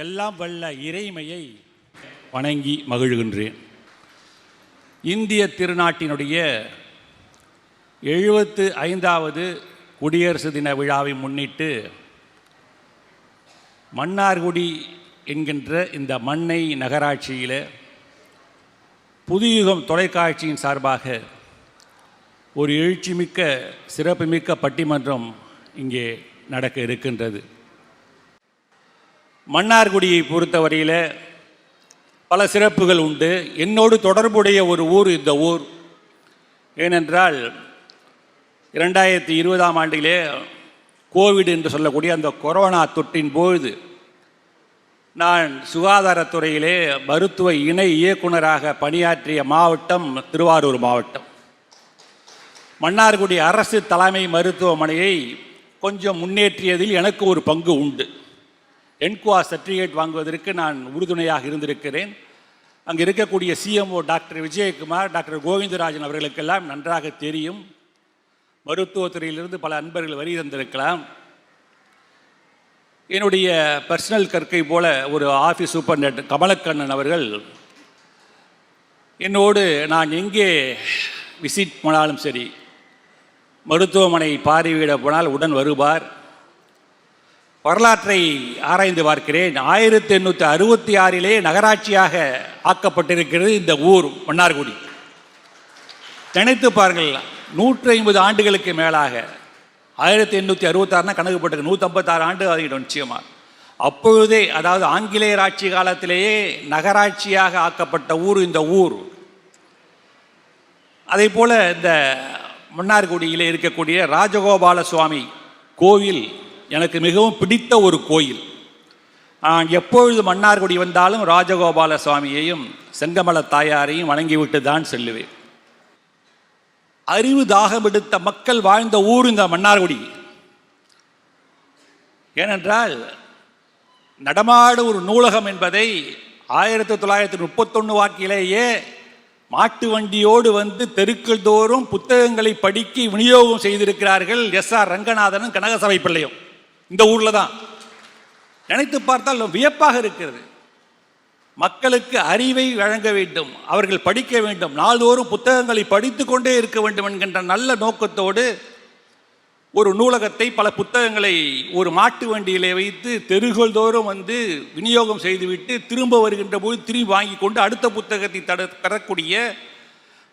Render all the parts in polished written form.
எல்லாம் வல்ல இறைமையை வணங்கி மகிழ்கின்றேன். இந்திய திருநாட்டினுடைய 75வது குடியரசு தின விழாவை முன்னிட்டு மன்னார்குடி என்கின்ற இந்த மண்ணை நகராட்சியில் புதுயுகம் தொலைக்காட்சியின் சார்பாக ஒரு எழுச்சிமிக்க சிறப்புமிக்க பட்டிமன்றம் இங்கே நடக்க இருக்கின்றது. மன்னார்குடியை பொறுத்தவரையில் பல சிறப்புகள் உண்டு. என்னோடு தொடர்புடைய ஒரு ஊர் இந்த ஊர். ஏனென்றால் 2020ஆம் ஆண்டிலே கோவிட் என்று சொல்லக்கூடிய அந்த கொரோனா தொற்றின் பொழுது நான் சுகாதாரத்துறையிலே மருத்துவ இணை இயக்குநராக பணியாற்றிய மாவட்டம் திருவாரூர் மாவட்டம். மன்னார்குடி அரசு தலைமை மருத்துவமனையை கொஞ்சம் முன்னேற்றியதில் எனக்கு ஒரு பங்கு உண்டு. என்குவா சர்டிஃபிகேட் வாங்குவதற்கு நான் உறுதுணையாக இருந்திருக்கிறேன். அங்கே இருக்கக்கூடிய CMO doctor Vijayakumar, doctor Govindarajan அவர்களுக்கெல்லாம் நன்றாக தெரியும். மருத்துவத்துறையிலிருந்து பல அன்பர்கள் வரி தந்திருக்கலாம். என்னுடைய பர்சனல் கற்கை போல ஒரு ஆஃபீஸ் சூப்பர்டென்ட் கமலக்கண்ணன் அவர்கள் என்னோடு நான் எங்கே விசிட் போனாலும் சரி, மருத்துவமனை பார்வையிட போனால் உடன் வருவார். வரலாற்றை ஆராய்ந்து பார்க்கிறேன். 1866 நகராட்சியாக ஆக்கப்பட்டிருக்கிறது இந்த ஊர் மன்னார்குடி. நினைத்து பாருங்கள், 150 ஆண்டுகளுக்கு மேலாக. 1866 கணக்கு போட்டு 156 ஆண்டு ஆகிடும் நிச்சயமாக. அப்பொழுதே, அதாவது ஆங்கிலேயர் ஆட்சி காலத்திலேயே நகராட்சியாக ஆக்கப்பட்ட ஊர் இந்த ஊர். அதே போல இந்த மன்னார்குடியில் இருக்கக்கூடிய ராஜகோபால சுவாமி கோவில் எனக்கு மிகவும் பிடித்த ஒரு கோயில். நான் எப்பொழுது மன்னார்குடி வந்தாலும் ராஜகோபால சுவாமியையும் செங்கமல தாயாரையும் வணங்கிவிட்டு தான் செல்லுவேன். அறிவு தாகம் எடுத்த மக்கள் வாழ்ந்த ஊர் இந்த மன்னார்குடி. ஏனென்றால் நடமாடு ஒரு நூலகம் என்பதை 1931 வாக்கிலேயே மாட்டு வண்டியோடு வந்து தெருக்கள் தோறும் புத்தகங்களை படிக்க விநியோகம் செய்திருக்கிறார்கள் எஸ்.ஆர். ரங்கநாதனும் கனகசபை பிள்ளையும். இந்த ஊரில் தான். நினைத்து பார்த்தால் வியப்பாக இருக்கிறது. மக்களுக்கு அறிவை வழங்க வேண்டும், அவர்கள் படிக்க வேண்டும், நாள்தோறும் புத்தகங்களை படித்து கொண்டே இருக்க வேண்டும் என்கின்ற நல்ல நோக்கத்தோடு ஒரு நூலகத்தை, பல புத்தகங்களை ஒரு மாட்டு வண்டியிலே வைத்து தெருகள் தோறும் வந்து விநியோகம் செய்துவிட்டு திரும்ப வருகின்ற போது திரும்பி வாங்கி கொண்டு அடுத்த புத்தகத்தை தரக்கூடிய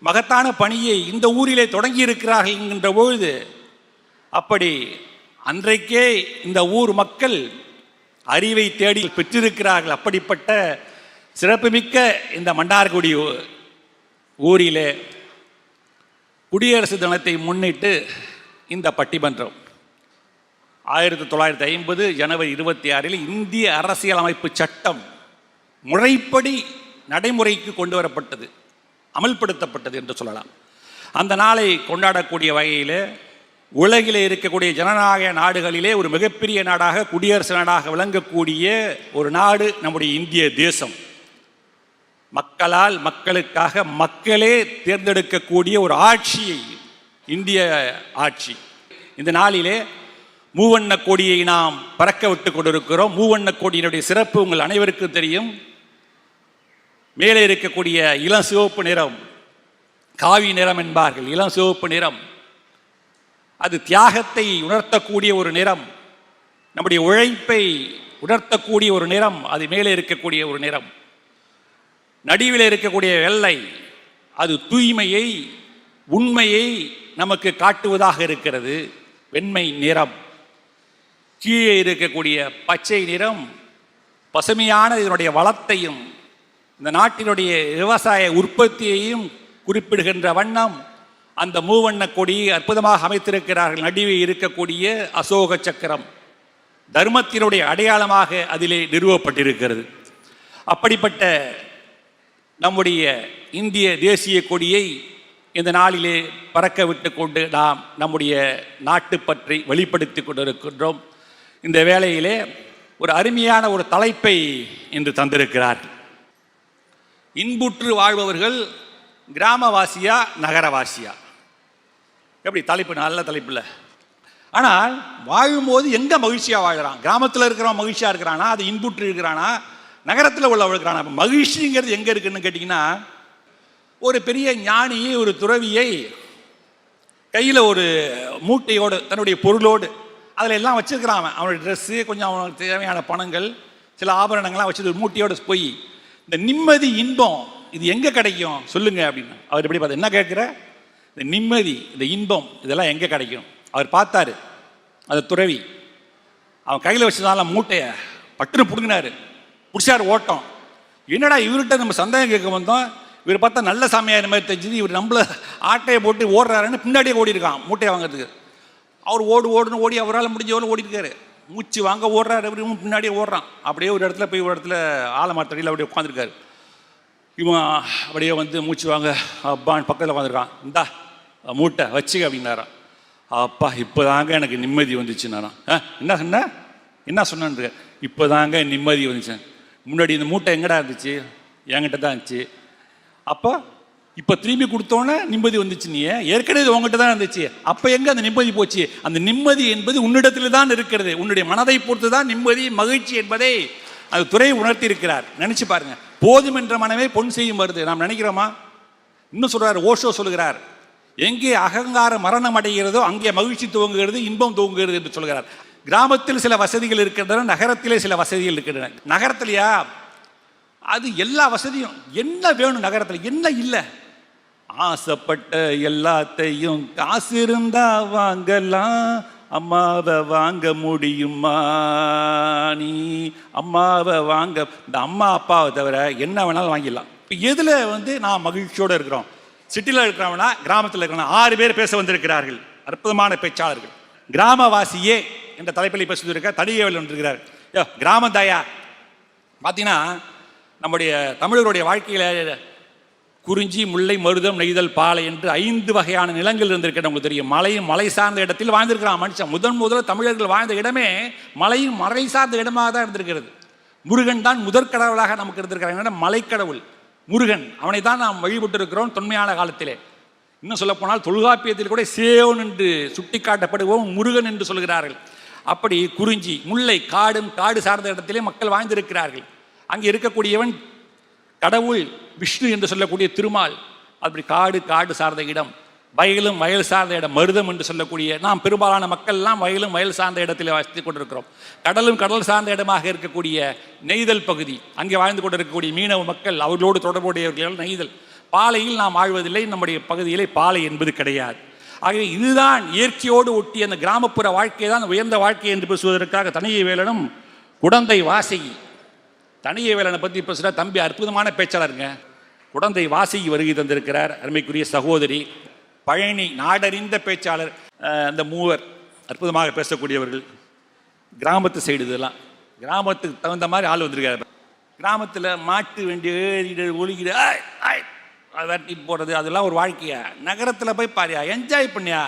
மகத்தான பணியை இந்த ஊரிலே தொடங்கி இருக்கிறார்கள் என்கின்ற பொழுது, அப்படி அன்றைக்கே இந்த ஊர் மக்கள் அறிவை தேடி பெற்றிருக்கிறார்கள். அப்படிப்பட்ட சிறப்புமிக்க இந்த மன்னார்குடி ஊரிலே குடியரசு தினத்தை முன்னிட்டு இந்த பட்டிமன்றம் 1950 ஜனவரி 26 இந்திய அரசியலமைப்பு சட்டம் முறைப்படி நடைமுறைக்கு கொண்டு வரப்பட்டது, அமல்படுத்தப்பட்டது என்று சொல்லலாம். அந்த நாளை கொண்டாடக்கூடிய வகையில் உலகிலே இருக்கக்கூடிய ஜனநாயக நாடுகளிலே ஒரு மிகப்பெரிய நாடாக, குடியரசு நாடாக விளங்கக்கூடிய ஒரு நாடு நம்முடைய இந்திய தேசம். மக்களால், மக்களுக்காக, மக்களே தேர்ந்தெடுக்கக்கூடிய ஒரு ஆட்சியை இந்திய ஆட்சி. இந்த நாளிலே மூவண்ண கொடியை நாம் பறக்க விட்டு கொண்டிருக்கிறோம். மூவண்ண கொடியினுடைய சிறப்பு உங்கள் அனைவருக்கும் தெரியும். மேலே இருக்கக்கூடிய இளம் சிவப்பு நிறம், காவி நிறம் என்பார்கள். இளம் சிவப்பு நிறம் அது தியாகத்தை உணர்த்தக்கூடிய ஒரு நிறம், நம்முடைய உழைப்பை உணர்த்தக்கூடிய ஒரு நிறம். அது மேலே இருக்கக்கூடிய ஒரு நிறம். நடுவில் இருக்கக்கூடிய வெள்ளை அது தூய்மையை, உண்மையை நமக்கு காட்டுவதாக இருக்கிறது, வெண்மை நிறம். கீழே இருக்கக்கூடிய பச்சை நிறம் பசுமையான இதனுடைய வளத்தையும் இந்த நாட்டினுடைய விவசாய உற்பத்தியையும் குறிப்பிடுகின்ற வண்ணம் அந்த மூவண்ண கொடியை அற்புதமாக அமைத்திருக்கிறார்கள். நடுவே இருக்கக்கூடிய அசோக சக்கரம் தர்மத்தினுடைய அடையாளமாக அதிலே நிறுவப்பட்டிருக்கிறது. அப்படிப்பட்ட நம்முடைய இந்திய தேசிய கொடியை இந்த நாளிலே பறக்க விட்டு கொண்டு நாம் நம்முடைய நாட்டுப்பற்றை வெளிப்படுத்தி கொண்டிருக்கின்றோம். இந்த வேளையிலே ஒரு அருமையான ஒரு தலைப்பை இன்று தந்திருக்கிறார்கள். இன்புற்று வாழ்பவர்கள் கிராமவாசியா நகரவாசியா? எப்படி தலைப்பு? நல்ல தலைப்பு இல்லை. ஆனால் வாழும்போது எங்கே மகிழ்ச்சியாக வாழ்கிறான்? கிராமத்தில் இருக்கிறவன் மகிழ்ச்சியாக இருக்கிறானா? அது இன்புற்று இருக்கிறானா? நகரத்தில் உள்ளவள் இருக்கிறானா? மகிழ்ச்சிங்கிறது எங்கே இருக்குன்னு கேட்டிங்கன்னா, ஒரு பெரிய ஞானியை, ஒரு துறவியை கையில் ஒரு மூட்டையோடு, தன்னுடைய பொருளோடு, அதில் எல்லாம் வச்சுருக்கிறான். அவனுடைய ட்ரெஸ்ஸு, கொஞ்சம் அவனுக்கு தேவையான பணங்கள், சில ஆபரணங்கள்லாம் வச்சு மூட்டையோடு போய் இந்த நிம்மதி, இன்பம் இது எங்கே கிடைக்கும் சொல்லுங்க அப்படின்னு அவர் எப்படி பார்த்து என்ன கேட்குற? இந்த நிம்மதி, இந்த இன்பம் இதெல்லாம் எங்கே கிடைக்கும்? அவர் பார்த்தாரு. அந்த துறவி அவன் கையில் வச்சதால மூட்டையை பட்டுன்னு பிடுங்கினாரு. பிடிச்சார் ஓட்டம். என்னடா இவர்கிட்ட நம்ம சந்தேகம் கேட்க வந்தோம், இவர் பார்த்தா நல்ல சாமியார் மாதிரி தெரிஞ்சது, இவர் நம்மள ஆட்டையை போட்டு ஓடுறாருன்னு பின்னாடியே ஓடி இருக்கான் மூட்டையை வாங்கிறதுக்கு. அவர் ஓடுன்னு ஓடி அவரால் முடிஞ்சவரை ஓடி இருக்காரு. மூச்சு வாங்க ஓடுறாரு, இவரும் பின்னாடியே ஓடுறான். அப்படியே ஒரு இடத்துல போய் ஒரு இடத்துல ஆலமரத்தடியில் அப்படியே உட்காந்துருக்காரு. இவன் அப்படியே வந்து மூச்சு வாங்க அப்பான்னு பக்கத்தில் உட்காந்துருக்கான். இந்தா மூட்டை வச்சுக்க அப்படின்னாரான். அப்பா இப்போ தாங்க எனக்கு நிம்மதி வந்துச்சுன்னாரான். என்ன சொன்னான்? இப்போ தாங்க நிம்மதி வந்துச்சு. முன்னாடி இந்த மூட்டை எங்கடா இருந்துச்சு? என்கிட்ட தான் இருந்துச்சு. அப்போ இப்போ திரும்பி கொடுத்தோன்னே நிம்மதி வந்துச்சு. நீ ஏற்கனவே உங்ககிட்ட தான் இருந்துச்சு, அப்போ எங்கே அந்த நிம்மதி போச்சு? அந்த நிம்மதி என்பது உன்னிடத்தில் தான் இருக்கிறது. உன்னுடைய மனதை பொறுத்து தான் நிம்மதி, மகிழ்ச்சி என்பதை அது துறை உணர்த்தி இருக்கிறார். நினச்சி பாருங்க. போதும் என்ற மனமே பொன் செய்யும் வருது. நாம் நினைக்கிறோமா? இன்னும் சொல்கிறார், ஓஷோ சொல்கிறார், எங்கே அகங்காரம் மரணம் அடைகிறதோ அங்கே மகிழ்ச்சி துவங்குகிறது, இன்பம் துவங்குகிறது என்று சொல்கிறார். கிராமத்தில் சில வசதிகள் இருக்கின்றன, நகரத்திலே சில வசதிகள் இருக்கின்றன. நகரத்திலையா அது எல்லா வசதியும் என்ன வேணும்? நகரத்தில் என்ன இல்லை? ஆசைப்பட்ட எல்லாத்தையும் காசு இருந்தா வாங்கலாம், அம்மாவை வாங்க முடியுமா? நீ அம்மாவை வாங்க, இந்த அம்மா அப்பாவை தவிர என்ன வேணாலும் வாங்கிடலாம். இப்போ எதில் வந்து நான் மகிழ்ச்சியோடு இருக்கிறோம்? சிட்டியில் இருக்கிறவனா, கிராமத்தில் இருக்கிறவனா? 6 பேர் பேச வந்திருக்கிறார்கள், அற்புதமான பேச்சாளர்கள். கிராமவாசியே என்ற தலைப்பில் பேசியிருக்க தடியவள் வந்திருக்கிறார். கிராமம் தாயா பார்த்தீங்கன்னா, நம்முடைய தமிழருடைய வாழ்க்கையில் குறிஞ்சி, முல்லை, மருதம், நெய்தல், பாலை என்று 5 வகையான நிலங்கள் இருந்திருக்கிறது. உங்களுக்கு தெரியும். மலையும் மலை சார்ந்த இடத்தில் வாழ்ந்திருக்கிறான் மனுஷன். முதல்ல தமிழர்கள் வாழ்ந்த இடமே மலையும் மலை சார்ந்த இடமாக தான் இருந்திருக்கிறது. முருகன் தான் முதற்கடவுளாக நமக்கு இருந்திருக்கிறாங்க. மலைக்கடவுள் முருகன், அவனை தான் நாம் வழிபட்டு இருக்கிறோம் தொன்மையான காலத்திலே. இன்னும் சொல்லப்போனால் தொல்காப்பியத்தில் கூட சேவன் என்று சுட்டி காட்டப்படுவோம் முருகன் என்று சொல்கிறார்கள். அப்படி குறிஞ்சி, முல்லை, காடு சார்ந்த இடத்திலே மக்கள் வாழ்ந்திருக்கிறார்கள். அங்கே இருக்கக்கூடியவன் கடவுள் விஷ்ணு என்று சொல்லக்கூடிய திருமால். அப்படி காடு சார்ந்த இடம். வயலும் வயல் சார்ந்த இடம் மருதம் என்று சொல்லக்கூடிய நாம் பெரும்பாலான மக்கள்லாம் வயலும் வயல் சார்ந்த இடத்தில் வசித்து கொண்டிருக்கிறோம். கடலும் கடல் சார்ந்த இடமாக இருக்கக்கூடிய நெய்தல் பகுதி, அங்கே வாழ்ந்து கொண்டிருக்கக்கூடிய மீனவ மக்கள், அவர்களோடு தொடர்புடையவர்கள் நெய்தல். பாலையில் நாம் வாழ்வதில்லை, நம்முடைய பகுதியிலே பாலை என்பது கிடையாது. ஆகவே இதுதான் இயற்கையோடு ஒட்டிய அந்த கிராமப்புற வாழ்க்கை தான் உயர்ந்த வாழ்க்கை என்று பேசுவதற்காக தனிய வேலனும் குடந்தை வாசகி. தனிய வேலனை பற்றி பேசுகிற தம்பி அற்புதமான பேச்சாளருங்க. குடந்தை வாசகி வருகை தந்திருக்கிறார். அருமைக்குரிய சகோதரி பழனி நாடறிந்த பேச்சாளர். அந்த மூவர் அற்புதமாக பேசக்கூடியவர்கள். கிராமத்து சைடு இதெல்லாம் கிராமத்துக்கு தகுந்த மாதிரி ஆள் வந்திருக்காரு. கிராமத்தில் மாட்டு வேண்டிய ஒழுகிற வெட்டி போடுறது அதெல்லாம் ஒரு வாழ்க்கையா. நகரத்தில் போய் பாரியா, என்ஜாய் பண்ணியா.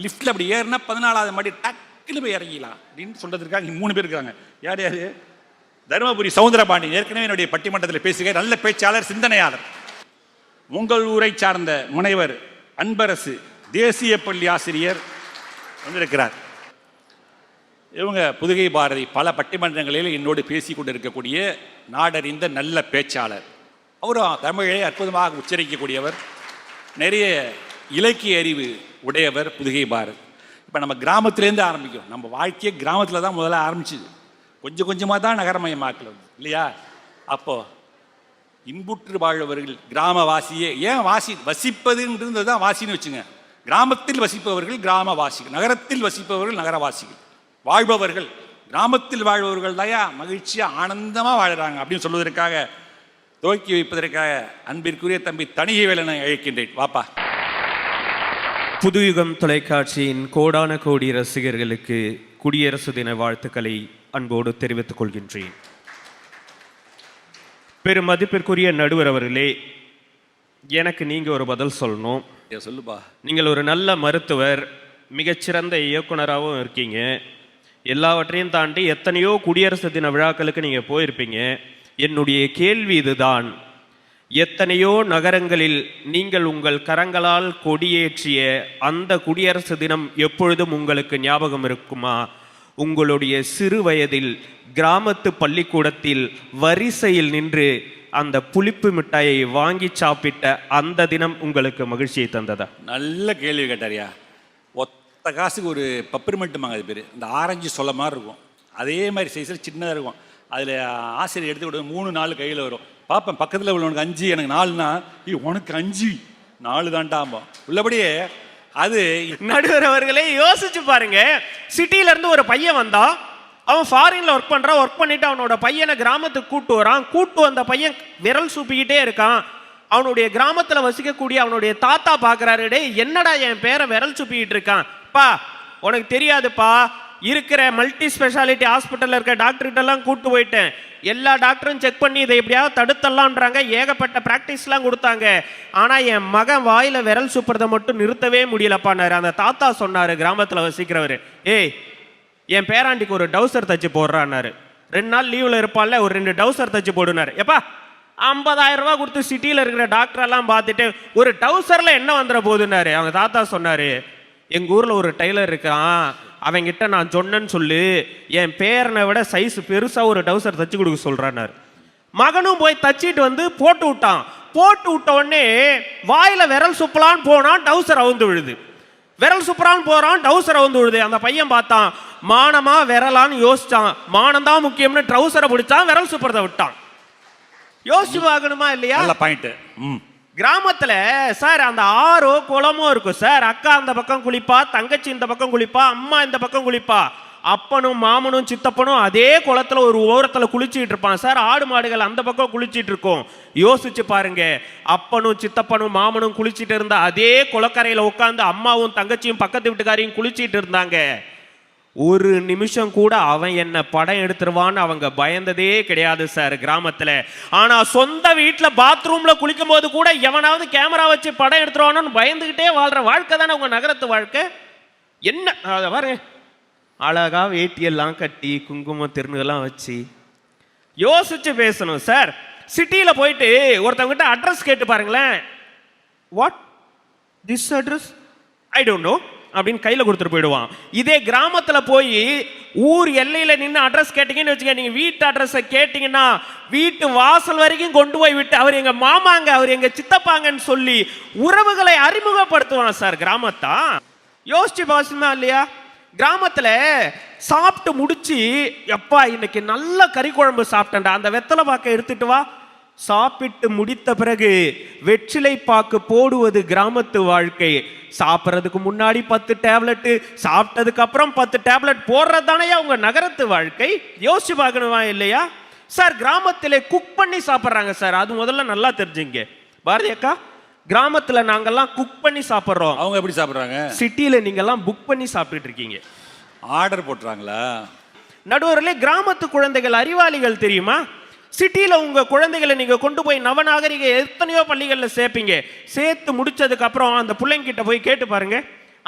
லிஃப்ட்டில் அப்படி ஏறினா 14வது மாடி டக்குன்னு போய் இறங்கிக்கலாம் அப்படின்னு சொல்றதுக்காக 3 பேர் இருக்காங்க. யார் யார்? தருமபுரி சவுந்தரபாண்டி, ஏற்கனவே என்னுடைய பட்டிமன்றத்தில் பேசுகிற நல்ல பேச்சாளர், சிந்தனையாளர். உங்கள் ஊரை சார்ந்த முனைவர் அன்பரசு, தேசிய பள்ளி ஆசிரியர் வந்திருக்கிறார். இவங்க புதுகை பாரதி பல பட்டிமன்றங்களில் என்னோடு பேசி கொண்டிருக்கக்கூடிய நாடறிந்த நல்ல பேச்சாளர். அவரும் தமிழை அற்புதமாக உச்சரிக்கக்கூடியவர், நிறைய இலக்கிய அறிவு உடையவர். புதுகை பாரதி. இப்போ நம்ம கிராமத்திலேருந்து ஆரம்பிக்கும். நம்ம வாழ்க்கையை கிராமத்தில் தான் முதல்ல ஆரம்பிச்சுது. கொஞ்சம் கொஞ்சமாக தான் நகரமயமாக்கல் வந்து இல்லையா? அப்போது இன்புற்று வாழ்பவர்கள் கிராமவாசியே. ஏன் வாசி வசிப்பதுன்றது தான் வாசின்னு வச்சுங்க. கிராமத்தில் வசிப்பவர்கள் கிராமவாசிகள், நகரத்தில் வசிப்பவர்கள் நகரவாசிகள். வாழ்பவர்கள் கிராமத்தில் வாழ்பவர்கள் தாயா மகிழ்ச்சியாக ஆனந்தமாக வாழ்கிறாங்க அப்படின்னு சொல்வதற்காக, துவக்கி வைப்பதற்காக அன்பிற்குரிய தம்பி தனிய வேலனை அழைக்கின்றேன். வாப்பா. புதுயுகம் தொலைக்காட்சியின் கோடான கோடி ரசிகர்களுக்கு குடியரசு தின வாழ்த்துக்களை அன்போடு தெரிவித்துக் கொள்கின்றேன். பெரும் மதிப்பிற்குரிய நடுவர் அவர்களே, எனக்கு நீங்க ஒரு பதில் சொல்லணும். சொல்லுப்பா. நீங்கள் ஒரு நல்ல மருத்துவர், மிகச்சிறந்த இயக்குனராகவும் இருக்கீங்க. எல்லாவற்றையும் தாண்டி எத்தனையோ குடியரசு தின விழாக்களுக்கு நீங்க போயிருப்பீங்க. என்னுடைய கேள்வி இதுதான், எத்தனையோ நகரங்களில் நீங்கள் உங்கள் கரங்களால் கொடியேற்றிய அந்த குடியரசு தினம் எப்பொழுதும் உங்களுக்கு ஞாபகம் இருக்குமா? உங்களுடைய சிறு வயதில் கிராமத்து பள்ளிக்கூடத்தில் வரிசையில் நின்று அந்த புளிப்பு மிட்டாயை வாங்கி சாப்பிட்ட அந்த தினம் உங்களுக்கு மகிழ்ச்சியை தந்ததா? நல்ல கேள்வி கேட்டாரியா. ஒத்த காசுக்கு ஒரு பப்பர்மெண்ட் மாங்க, அது பேர். இந்த ஆரஞ்சு சொல்ல மாதிரி இருக்கும், அதே மாதிரி சைஸில் சின்னதாக இருக்கும். அதில் ஆசிரியர் எடுத்து விட 3-4 கையில் வரும். பார்ப்பேன், பக்கத்தில் உள்ளவனுக்கு 5, எனக்கு 4னா, உனக்கு 5 4 தான்டாம்பா. உள்ளபடியே அது நடுவர் அவர்களே யோசிச்சு பாருங்க. சிட்டில இருந்து ஒரு பையன் வந்தா, அவன் ஃபாரின்ல ஒர்க் பண்றான், ஒர்க் பண்ணிட்டு அவனோட பையனை கிராமத்துக்கு கூட்டு வரான். கூட்டு வந்த பையன் விரல் சூப்பிக்கிட்டே இருக்கான். அவனுடைய கிராமத்துல வசிக்கக்கூடிய அவனுடைய தாத்தா பாக்குறாரு, டே என்னடா என் பேரை விரல் சூப்பிக்கிட்டு இருக்கான், பா உனக்கு தெரியாதுப்பா, இருக்கிற மல்டி ஸ்பெஷாலிட்டி ஹாஸ்பிட்டலில் இருக்க டாக்டர்கிட்டலாம் கூட்டு போயிட்டேன், எல்லா டாக்டரும் செக் பண்ணி இதை எப்படியாவது தடுத்தலான்றாங்க, ஏகப்பட்ட ப்ராக்டிஸ்லாம் கொடுத்தாங்க, ஆனால் என் மகன் வாயில் விரல் சூப்புறதை மட்டும் நிறுத்தவே முடியலப்பான்னாரு. அந்த தாத்தா சொன்னார், கிராமத்தில் வசிக்கிறவர், ஏய் என் பேராண்டிக்கு ஒரு டவுசர் தச்சு போடுறான்னாரு. 2 நாள் லீவில் இருப்பான்ல, ஒரு 2 டவுசர் தச்சு போடுனார். எப்பா 50,000 ரூபா கொடுத்து சிட்டியில் இருக்கிற டாக்டரெல்லாம் பார்த்துட்டு ஒரு டவுசரில் என்ன வந்துட போகுதுன்னாரு. அவங்க தாத்தா சொன்னார், எங்கள் ஊரில் ஒரு டெய்லர் இருக்கான், அவங்கிட்ட நான் சொன்னேன்னு சொல்லு, என் பேரனை விட சைஸ் பெருசாக ஒரு டவுசர் தச்சு கொடுக்க சொல்கிறான்னாரு. மகனும் போய் தச்சிட்டு வந்து போட்டு விட்டான். போட்டு விட்ட உடனே வாயில் விரல் சுப்பலான்னு போனான், டவுசர் அவுந்து விழுது. விரல் சுப்பலான்னு போகிறான், டவுசர் அவுந்து விழுது. அந்த பையன் பார்த்தான், மானமா விரலான்னு யோசிச்சான். மானம் தான் முக்கியம்னு ட்ரௌசரை பிடிச்சான், விரல் சுப்புறதை விட்டான். யோசிச்சு பார்க்கணுமா இல்லையா? பாயிண்ட். கிராமத்துல சார் அந்த ஆறோ குளமோ இருக்கும் சார். அக்கா அந்த பக்கம் குளிப்பா, தங்கச்சி இந்த பக்கம் குளிப்பா, அம்மா இந்த பக்கம் குளிப்பா, அப்பனும் மாமனும் சித்தப்பனும் அதே குளத்துல ஒரு ஓரத்துல குளிச்சுட்டு இருப்பான் சார். ஆடு மாடுகள் அந்த பக்கம் குளிச்சுட்டு இருக்கும். யோசிச்சு பாருங்க, அப்பனும் சித்தப்பனும் மாமனும் குளிச்சுட்டு இருந்த அதே குளக்கரையில உட்காந்து அம்மாவும் தங்கச்சியும் பக்கத்து வீட்டுக்காரையும் குளிச்சுட்டு இருந்தாங்க. ஒரு நிமிஷம் கூட அவன் என்ன படம் எடுத்துருவான்னு அவங்க பயந்ததே கிடையாது சார் கிராமத்துல. ஆனா சொந்த வீட்டுல பாத்ரூம்ல குளிக்கும் போது கூட எவனாவது கேமரா வச்சு படம் எடுத்துருவானு பயந்துகிட்டே வாழ்ற வாழ்க்கை தானே உங்க நகரத்து வாழ்க்கை. என்ன பாருங்க, அழகா வேட்டியெல்லாம் கட்டி குங்குமம் திருநெல்லாம் வச்சு யோசிச்சு பேசணும் சார். சிட்டியில போயிட்டு ஒருத்தவங்கிட்ட அட்ரஸ் கேட்டு பாருங்களேன். What this address? I don't know. அப்படின்னு கையில கொடுத்துட்டு போயிடுவான். இதே கிராமத்துல போய் ஊர் எல்லையில நின்று அட்ரஸ் கேட்டீங்கன்னு வச்சுக்க, நீங்க வீட்டு அட்ரஸை கேட்டீங்கன்னா வீட்டு வாசல் வரைக்கும் கொண்டு போய் விட்டு அவர் எங்க மாமாங்க, அவர் எங்க சித்தப்பாங்கன்னு சொல்லி உறவுகளை அறிமுகப்படுத்துவான் சார் கிராமத்தா. யோசிச்சு பாசுமா இல்லையா? கிராமத்துல சாப்பிட்டு முடிச்சு, எப்பா இன்னைக்கு நல்ல கறி குழம்பு சாப்பிட்டேன்டா, அந்த வெத்தலை பாக்க எடுத்துட்டு வா. சாப்பிட்டு முடித்த பிறகு வெற்றிலை பாக்கு போடுவது கிராமத்து வாழ்க்கை. சாப்பிட்றதுக்கு முன்னாடி 10 டேப்லெட், சாப்பிட்டதுக்கு அப்புறம் 10 டேப்லெட் போடுறது தானே உங்க நகரத்து வாழ்க்கை. யோசிச்சு பார்க்கணுமா இல்லையா சார்? கிராமத்திலே குக் பண்ணி சாப்பிட்றாங்க சார். அது முதல்ல நல்லா தெரிஞ்சுங்க பாரதி அக்கா. கிராமத்துல நாங்கெல்லாம் குக் பண்ணி சாப்பிட்றோம். அவங்க எப்படி சாப்பிட்றாங்க? சிட்டியில நீங்கெல்லாம் புக் பண்ணி சாப்பிட்டுட்டு இருக்கீங்க. ஆர்டர் போட்டுறாங்களா? நடுவர்களே, கிராமத்து குழந்தைகள் அறிவாளிகள் தெரியுமா? சிட்டியில் உங்க குழந்தைகளை நீங்க கொண்டு போய் நவநாகரிக எத்தனையோ பள்ளிகளில் சேர்ப்பீங்க. சேர்த்து முடிச்சதுக்கு அப்புறம் அந்த பிள்ளைங்க கிட்ட போய் கேட்டு பாருங்க,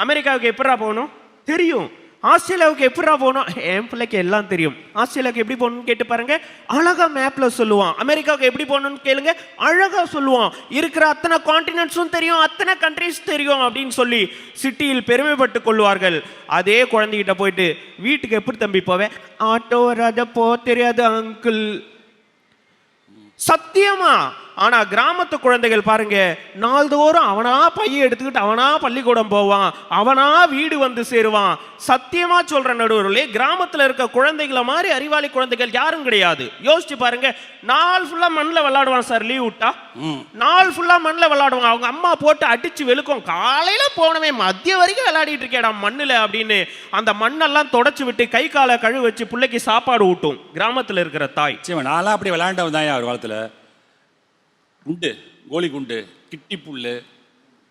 அமெரிக்காவுக்கு எப்படா போகணும் தெரியும், ஆஸ்திரேலியாவுக்கு எப்படா போகணும், என் பிள்ளைக்கு எல்லாம் தெரியும். ஆஸ்திரேலியாவுக்கு எப்படி போகணும்னு கேட்டு பாருங்க, அழகா மேப்ல சொல்லுவான். அமெரிக்காவுக்கு எப்படி போகணும்னு கேளுங்க, அழகா சொல்லுவான். இருக்கிற அத்தனை கான்டினென்ட்ஸும் தெரியும், அத்தனை கண்ட்ரிஸ் தெரியும் அப்படின்னு சொல்லி சிட்டியில் பெருமைப்பட்டு கொள்வார்கள். அதே குழந்தைகிட்ட போயிட்டு வீட்டுக்கு எப்படி தம்பி போவேன், ஆட்டோ வராத போ தெரியாது அங்கிள். சத்தியமா. ஆனா கிராமத்து குழந்தைகள் பாருங்க, நாள்தோறும் அவனா பைய எடுத்துக்கிட்டு அவனா பள்ளிக்கூடம் போவான், அவனா வீடு வந்து சேருவான். சத்தியமா சொல்ற நடுவர்களே, கிராமத்துல இருக்க குழந்தைகளை மாதிரி அறிவாளி குழந்தைகள் யாரும் கிடையாது. யோசிச்சு பாருங்க, நாள் ஃபுல்லா மண்ணில் விளையாடுவான் சார். லீவ் விட்டா நாள் ஃபுல்லா மண்ணில் விளையாடுவாங்க. அவங்க அம்மா போட்டு அடிச்சு வெளுக்கும், காலையில போனவே மதிய வரைக்கும் விளையாடிட்டு இருக்கேடா மண்ணுல அப்படின்னு அந்த மண்ணெல்லாம் தொடச்சு விட்டு கை காலை கழுவி வச்சு பிள்ளைக்கு சாப்பாடு ஊட்டும் கிராமத்துல இருக்கிற தாய். நான்லாம் அப்படி விளையாண்டவன் தான் ஒரு காலத்துல. குண்டு, கோலி குண்டு, கிட்டி புல்,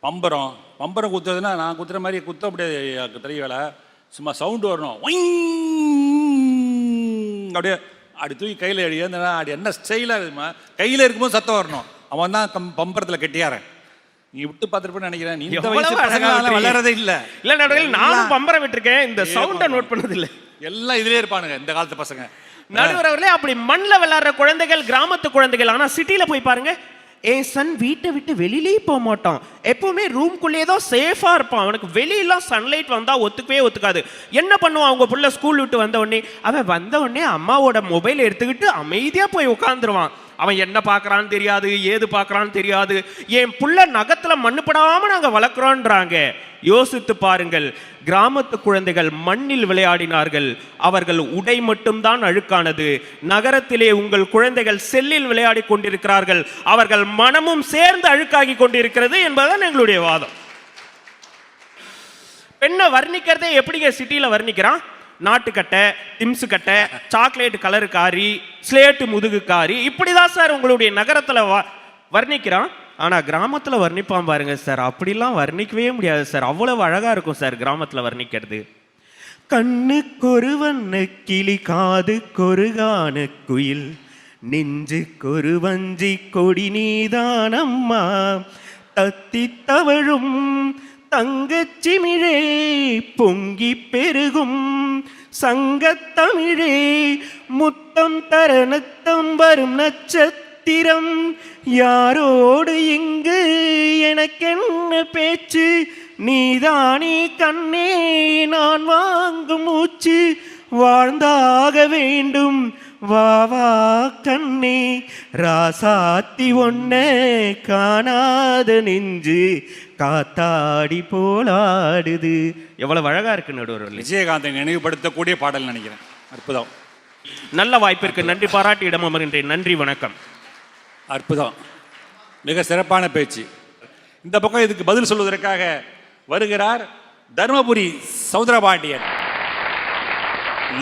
பம்பரம் குத்துறதுன்னா நான் குத்துற மாதிரி குத்த அப்படியே தெரிய வேலை. சும்மா சவுண்டு வரணும், அப்படியே அப்படி தூக்கி கையில் எழுதினா அப்படி என்ன ஸ்டைலாக இருக்குமா, கையில் இருக்கும்போது சத்தம் வரணும். அவன் தான் பம்பரத்தில் கெட்டியாரன். நீ விட்டு பார்த்துருப்பேன்னு நினைக்கிறேன். நீ இந்த வயசு பசங்க வளரதே இல்லை. இல்லை நடுவில் நானும் பம்பரம் விட்டுருக்கேன், இந்த சவுண்டை நோட் பண்ணது இல்லை. எல்லாம் இதுலேயே இருப்பானுங்க இந்த காலத்து பசங்க. நடுவர் அவர்களே, அப்படி மண்ணில் விளையாடுற குழந்தைகள் கிராமத்து குழந்தைகள். ஆனால் சிட்டியில் போய் பாருங்க, என் சன் வீட்டை விட்டு வெளியிலேயே போக மாட்டான், எப்பவுமே ரூம்குள்ளேயே தான் சேஃபா இருப்பான். அவனுக்கு வெளியெல்லாம் சன்லைட் வந்தா ஒத்துக்கவே ஒத்துக்காது. என்ன பண்ணுவான் அவங்க புள்ள ஸ்கூல் விட்டு வந்த உடனே, அவன் வந்த உடனே அம்மாவோட மொபைல் எடுத்துக்கிட்டு அமைதியா போய் உட்காந்துருவான். அவன் என்ன பார்க்கறான்னு தெரியாது, ஏது பார்க்கறான்னு தெரியாது. என் புள்ள நகத்துல மண்ணுப்படாம நாங்க வளர்க்குறோன்றாங்க. யோசித்து பாருங்கள், கிராமத்து குழந்தைகள் மண்ணில் விளையாடினார்கள், அவர்கள் உடை மட்டும்தான் அழுக்கானது. நகரத்திலே உங்கள் குழந்தைகள் செல்லில் விளையாடி கொண்டிருக்கிறார்கள், அவர்கள் மனமும் சேர்ந்து அழுக்காகி கொண்டிருக்கிறது என்பதுதான் எங்களுடைய வாதம். பெண்ணை வர்ணிக்கிறதே எப்படிங்க சிட்டியில வர்ணிக்கிறான்? நாட்டுக்கட்டை, திம்சு கட்டை, சாக்லேட் கலரு காரி, ஸ்லேட்டு முதுகு காரி, இப்படிதான் சார் உங்களுடைய நகரத்துல வர்ணிக்கிறான். ஆனா கிராமத்துல வர்ணிப்பான் பாருங்க சார், அப்படிலாம் வர்ணிக்கவே முடியாது சார். அவ்வளவு அழகா இருக்கும் சார் கிராமத்துல வர்ணிக்கிறது. கண்ணுக்கொரு வண்ண கிளி, காதுக்கொரு கான குயில், நெஞ்சுக்கொரு வஞ்சி கொடி நீதானம்மா, தத்தி தவழும் தங்கச்சிமிழே பொங்கி பெருகும் சங்கத்தமிழே, முத்தம் தரணத்தம் வரும் நட்சத்திரம், யாரோடு இங்கு எனக்கென்ன பேச்சு, நீதானே கண்ணே நான் வாங்கும் மூச்சு, வாழ்ந்தாக வேண்டும் வா வா கண்ணே, ராசாத்தி ஒன்ன காணாத நெஞ்சு காத்தாடி போலாடுது. எவ்வளவு அழகா இருக்கு நடுவர். விஜயகாந்தை நினைவுபடுத்தக்கூடிய பாடல் நினைக்கிறேன். அற்புதம். நல்ல வாய்ப்பிற்கு நன்றி பாராட்டி இடம் அமர்கின்றேன். நன்றி, வணக்கம். அற்புதம், மிக சிறப்பான பேச்சு. இந்த பக்கம் இதுக்கு பதில் சொல்வதற்காக வருகிறார் தர்மபுரி சௌந்தரபாண்டியன்.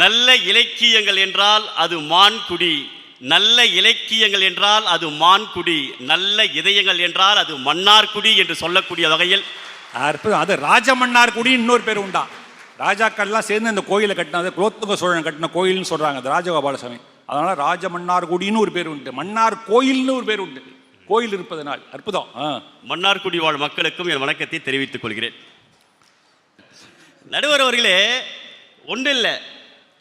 நல்ல இலக்கியங்கள் என்றால் அது மான்குடி, நல்ல இலக்கியங்கள் என்றால் அது மான்குடி, நல்ல இதயங்கள் என்றால் அது மன்னார்குடி என்று சொல்லக்கூடிய வகையில் அற்புதம். அது ராஜமன்னார்குடி இன்னொரு பேர் உண்டா. ராஜாக்கள்லாம் சேர்ந்து அந்த கோயிலை கட்டினது குலோத்துங்க சோழன் கட்டின கோயில்னு சொல்றாங்க, அது ராஜகோபாலசாமி. அதனால ராஜமன்னார்குடின்னு ஒரு பேர் உண்டு, மன்னார் கோயில்னு ஒரு பேர் உண்டு, கோயில் இருப்பதனால். அற்புதம். மன்னார்குடி வாழ் மக்களுக்கும் என் வணக்கத்தை தெரிவித்துக் கொள்கிறேன். நடுவர் அவர்களே, ஒன்றும் இல்லை,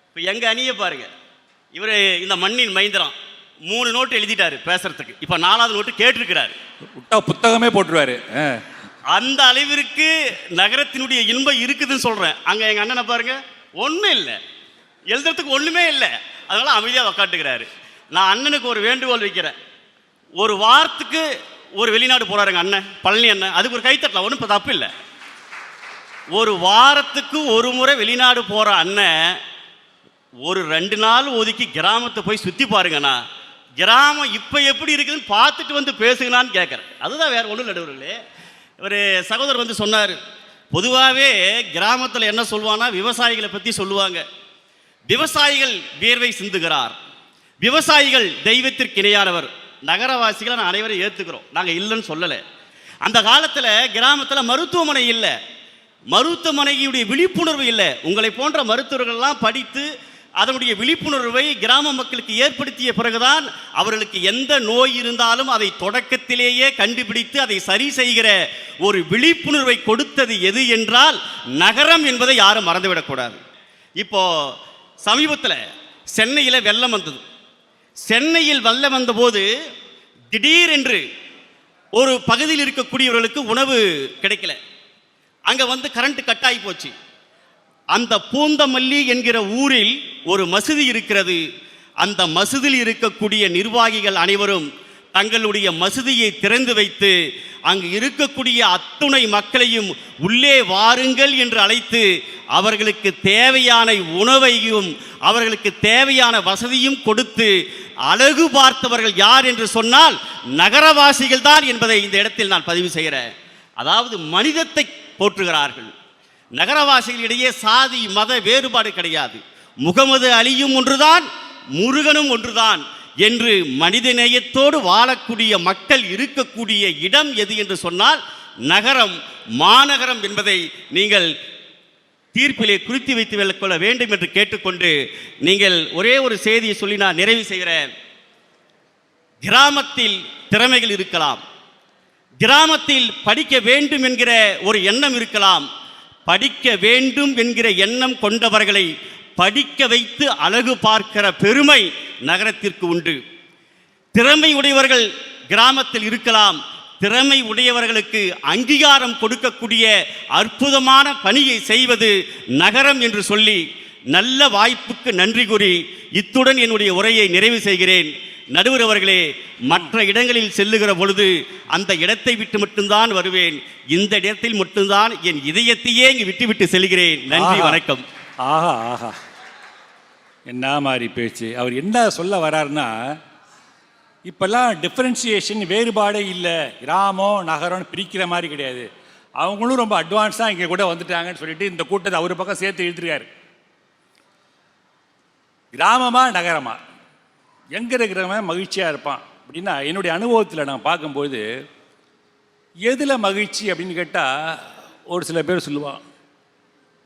இப்போ எங்கள் அணியை பாருங்க. இவர் இந்த மண்ணின் மைந்தரான் 3 நோட்டு எழுதிட்டாரு பேசுறதுக்கு, இப்போ 4வது நோட்டு கேட்டிருக்கிறாரு. புத்தகமே போட்டுருவாரு. அந்த அளவிற்கு நகரத்தினுடைய இன்பம் இருக்குதுன்னு சொல்றேன். அங்க எங்க அண்ணனை பாருங்க, ஒன்றும் இல்லை, எழுதுறதுக்கு ஒண்ணுமே இல்லை, அதனால அமைதியாக உக்காட்டுக்கிறாரு. நான் அண்ணனுக்கு ஒரு வேண்டுகோள் வைக்கிறேன். ஒரு வாரத்துக்கு ஒரு வெளிநாடு போறாருங்க அண்ணன், பழனி அண்ணன், அதுக்கு ஒரு கைத்தட்டலாம், ஒன்றும் இப்போ தப்பு இல்லை. ஒரு வாரத்துக்கு ஒரு முறை வெளிநாடு போற அண்ணன் ஒரு 2 நாள் ஒதுக்கி கிராமத்தை போய் சுற்றி பாருங்கண்ணா, கிராமம் இப்போ எப்படி இருக்குதுன்னு பார்த்துட்டு வந்து பேசுங்கண்ணான்னு கேட்குறேன். அதுதான் வேற ஒன்றும் நடுவர்களே. ஒரு சகோதரர் வந்து சொன்னார், பொதுவாகவே கிராமத்தில் என்ன சொல்லுவான்னா விவசாயிகளை பற்றி சொல்லுவாங்க. விவசாயிகள் வியர்வை சிந்துகிறார், விவசாயிகள் தெய்வத்திற்கு இணையானவர். நகரவாசிகளை நான் அனைவரும் ஏற்றுக்கிறோம், நாங்கள் இல்லைன்னு சொல்லலை. அந்த காலத்தில் கிராமத்தில் மருத்துவமனை இல்லை, மருத்துவமனையுடைய விழிப்புணர்வு இல்லை. உங்களை போன்ற மருத்துவர்கள்லாம் படித்து அதனுடைய விழிப்புணர்வை கிராம மக்களுக்கு ஏற்படுத்திய பிறகுதான் அவர்களுக்கு எந்த நோய் இருந்தாலும் அதை தொடக்கத்திலேயே கண்டுபிடித்து அதை சரி செய்கிற ஒரு விழிப்புணர்வை கொடுத்தது எது என்றால் நகரம் என்பதை யாரும் மறந்துவிடக்கூடாது. இப்போ சமீபத்தில் சென்னையில் வெள்ளம் வந்தது. சென்னையில் வெள்ளம் வந்தபோது திடீரென்று ஒரு பகுதியில் இருக்கக்கூடியவர்களுக்கு உணவு கிடைக்கல, அங்கே வந்து கரண்ட் கட் ஆகி போச்சு. அந்த பூந்தமல்லி என்கிற ஊரில் ஒரு மசூதி இருக்கிறது. அந்த மசூதியில் இருக்கக்கூடிய நிர்வாகிகள் அனைவரும் தங்களுடைய மசூதியை திறந்து வைத்து அங்கு இருக்கக்கூடிய அத்துணை மக்களையும் உள்ளே வாருங்கள் என்று அழைத்து அவர்களுக்கு தேவையான உணவையும் அவர்களுக்கு தேவையான வசதியும் கொடுத்து அழகு பார்த்தவர்கள் யார் என்று சொன்னால் நகரவாசிகள் தான் என்பதை இந்த இடத்தில் நான் பதிவு செய்கிறேன். அதாவது மனிதத்தை போற்றுகிறார்கள். நகரவாசிகளிடையே சாதி மத வேறுபாடு கிடையாது. முகமது அலியும் ஒன்றுதான், முருகனும் ஒன்றுதான் என்று மனிதநேயத்தோடு வாழக்கூடிய மக்கள் இருக்கக்கூடிய இடம் எது என்று சொன்னால் நகரம், மாநகரம் என்பதை நீங்கள் தீர்ப்பிலே குறித்து வைத்து கொள்ள வேண்டும் என்று கேட்டுக்கொண்டு நீங்கள் ஒரே ஒரு செய்தியை சொல்லி நான் நிறைவு செய்கிறேன். கிராமத்தில் திறமைகள் இருக்கலாம், கிராமத்தில் படிக்க வேண்டும் என்கிற ஒரு எண்ணம் இருக்கலாம். படிக்க வேண்டும் என்கிற எண்ணம் கொண்டவர்களை படிக்க வைத்து அழகு பார்க்கிற பெருமை நகரத்திற்கு உண்டு. திறமை உடையவர்கள் கிராமத்தில் இருக்கலாம், திறமை உடையவர்களுக்கு அங்கீகாரம் கொடுக்கக்கூடிய அற்புதமான பணியை செய்வது நகரம் என்று சொல்லி நல்ல வாய்ப்புக்கு நன்றி கூறி இத்துடன் என்னுடைய உரையை நிறைவு செய்கிறேன். நடுவர் அவர்களே, மற்ற இடங்களில் செல்லுகிற பொழுது அந்த இடத்தை விட்டு மட்டும்தான் வருவேன், இந்த இடத்தில் மட்டும்தான் என் இதயத்தையே இங்கு விட்டுவிட்டு செல்கிறேன். நன்றி, வணக்கம். ஆஹா ஆஹா, என்ன மாதிரி பேச்சு! அவர் என்ன சொல்ல வர்றாருன்னா, இப்பெல்லாம் டிஃபரன்சியேஷன் வேறுபாடே இல்லை, கிராமம் நகரம்னு பிரிக்கிற மாதிரி கிடையாது. அவங்களும் ரொம்ப அட்வான்ஸாக இங்கே கூட வந்துட்டாங்கன்னு சொல்லிட்டு இந்த கூட்டத்தை அவர் பக்கம் சேர்த்து எழுதிருக்காரு. கிராமமா நகரமா, எங்கே இருக்கிறவன் மகிழ்ச்சியாக இருப்பான் அப்படின்னா, என்னுடைய அனுபவத்தில் நான் பார்க்கும்போது எதில் மகிழ்ச்சி அப்படின்னு கேட்டால் ஒரு சில பேர் சொல்லுவான்,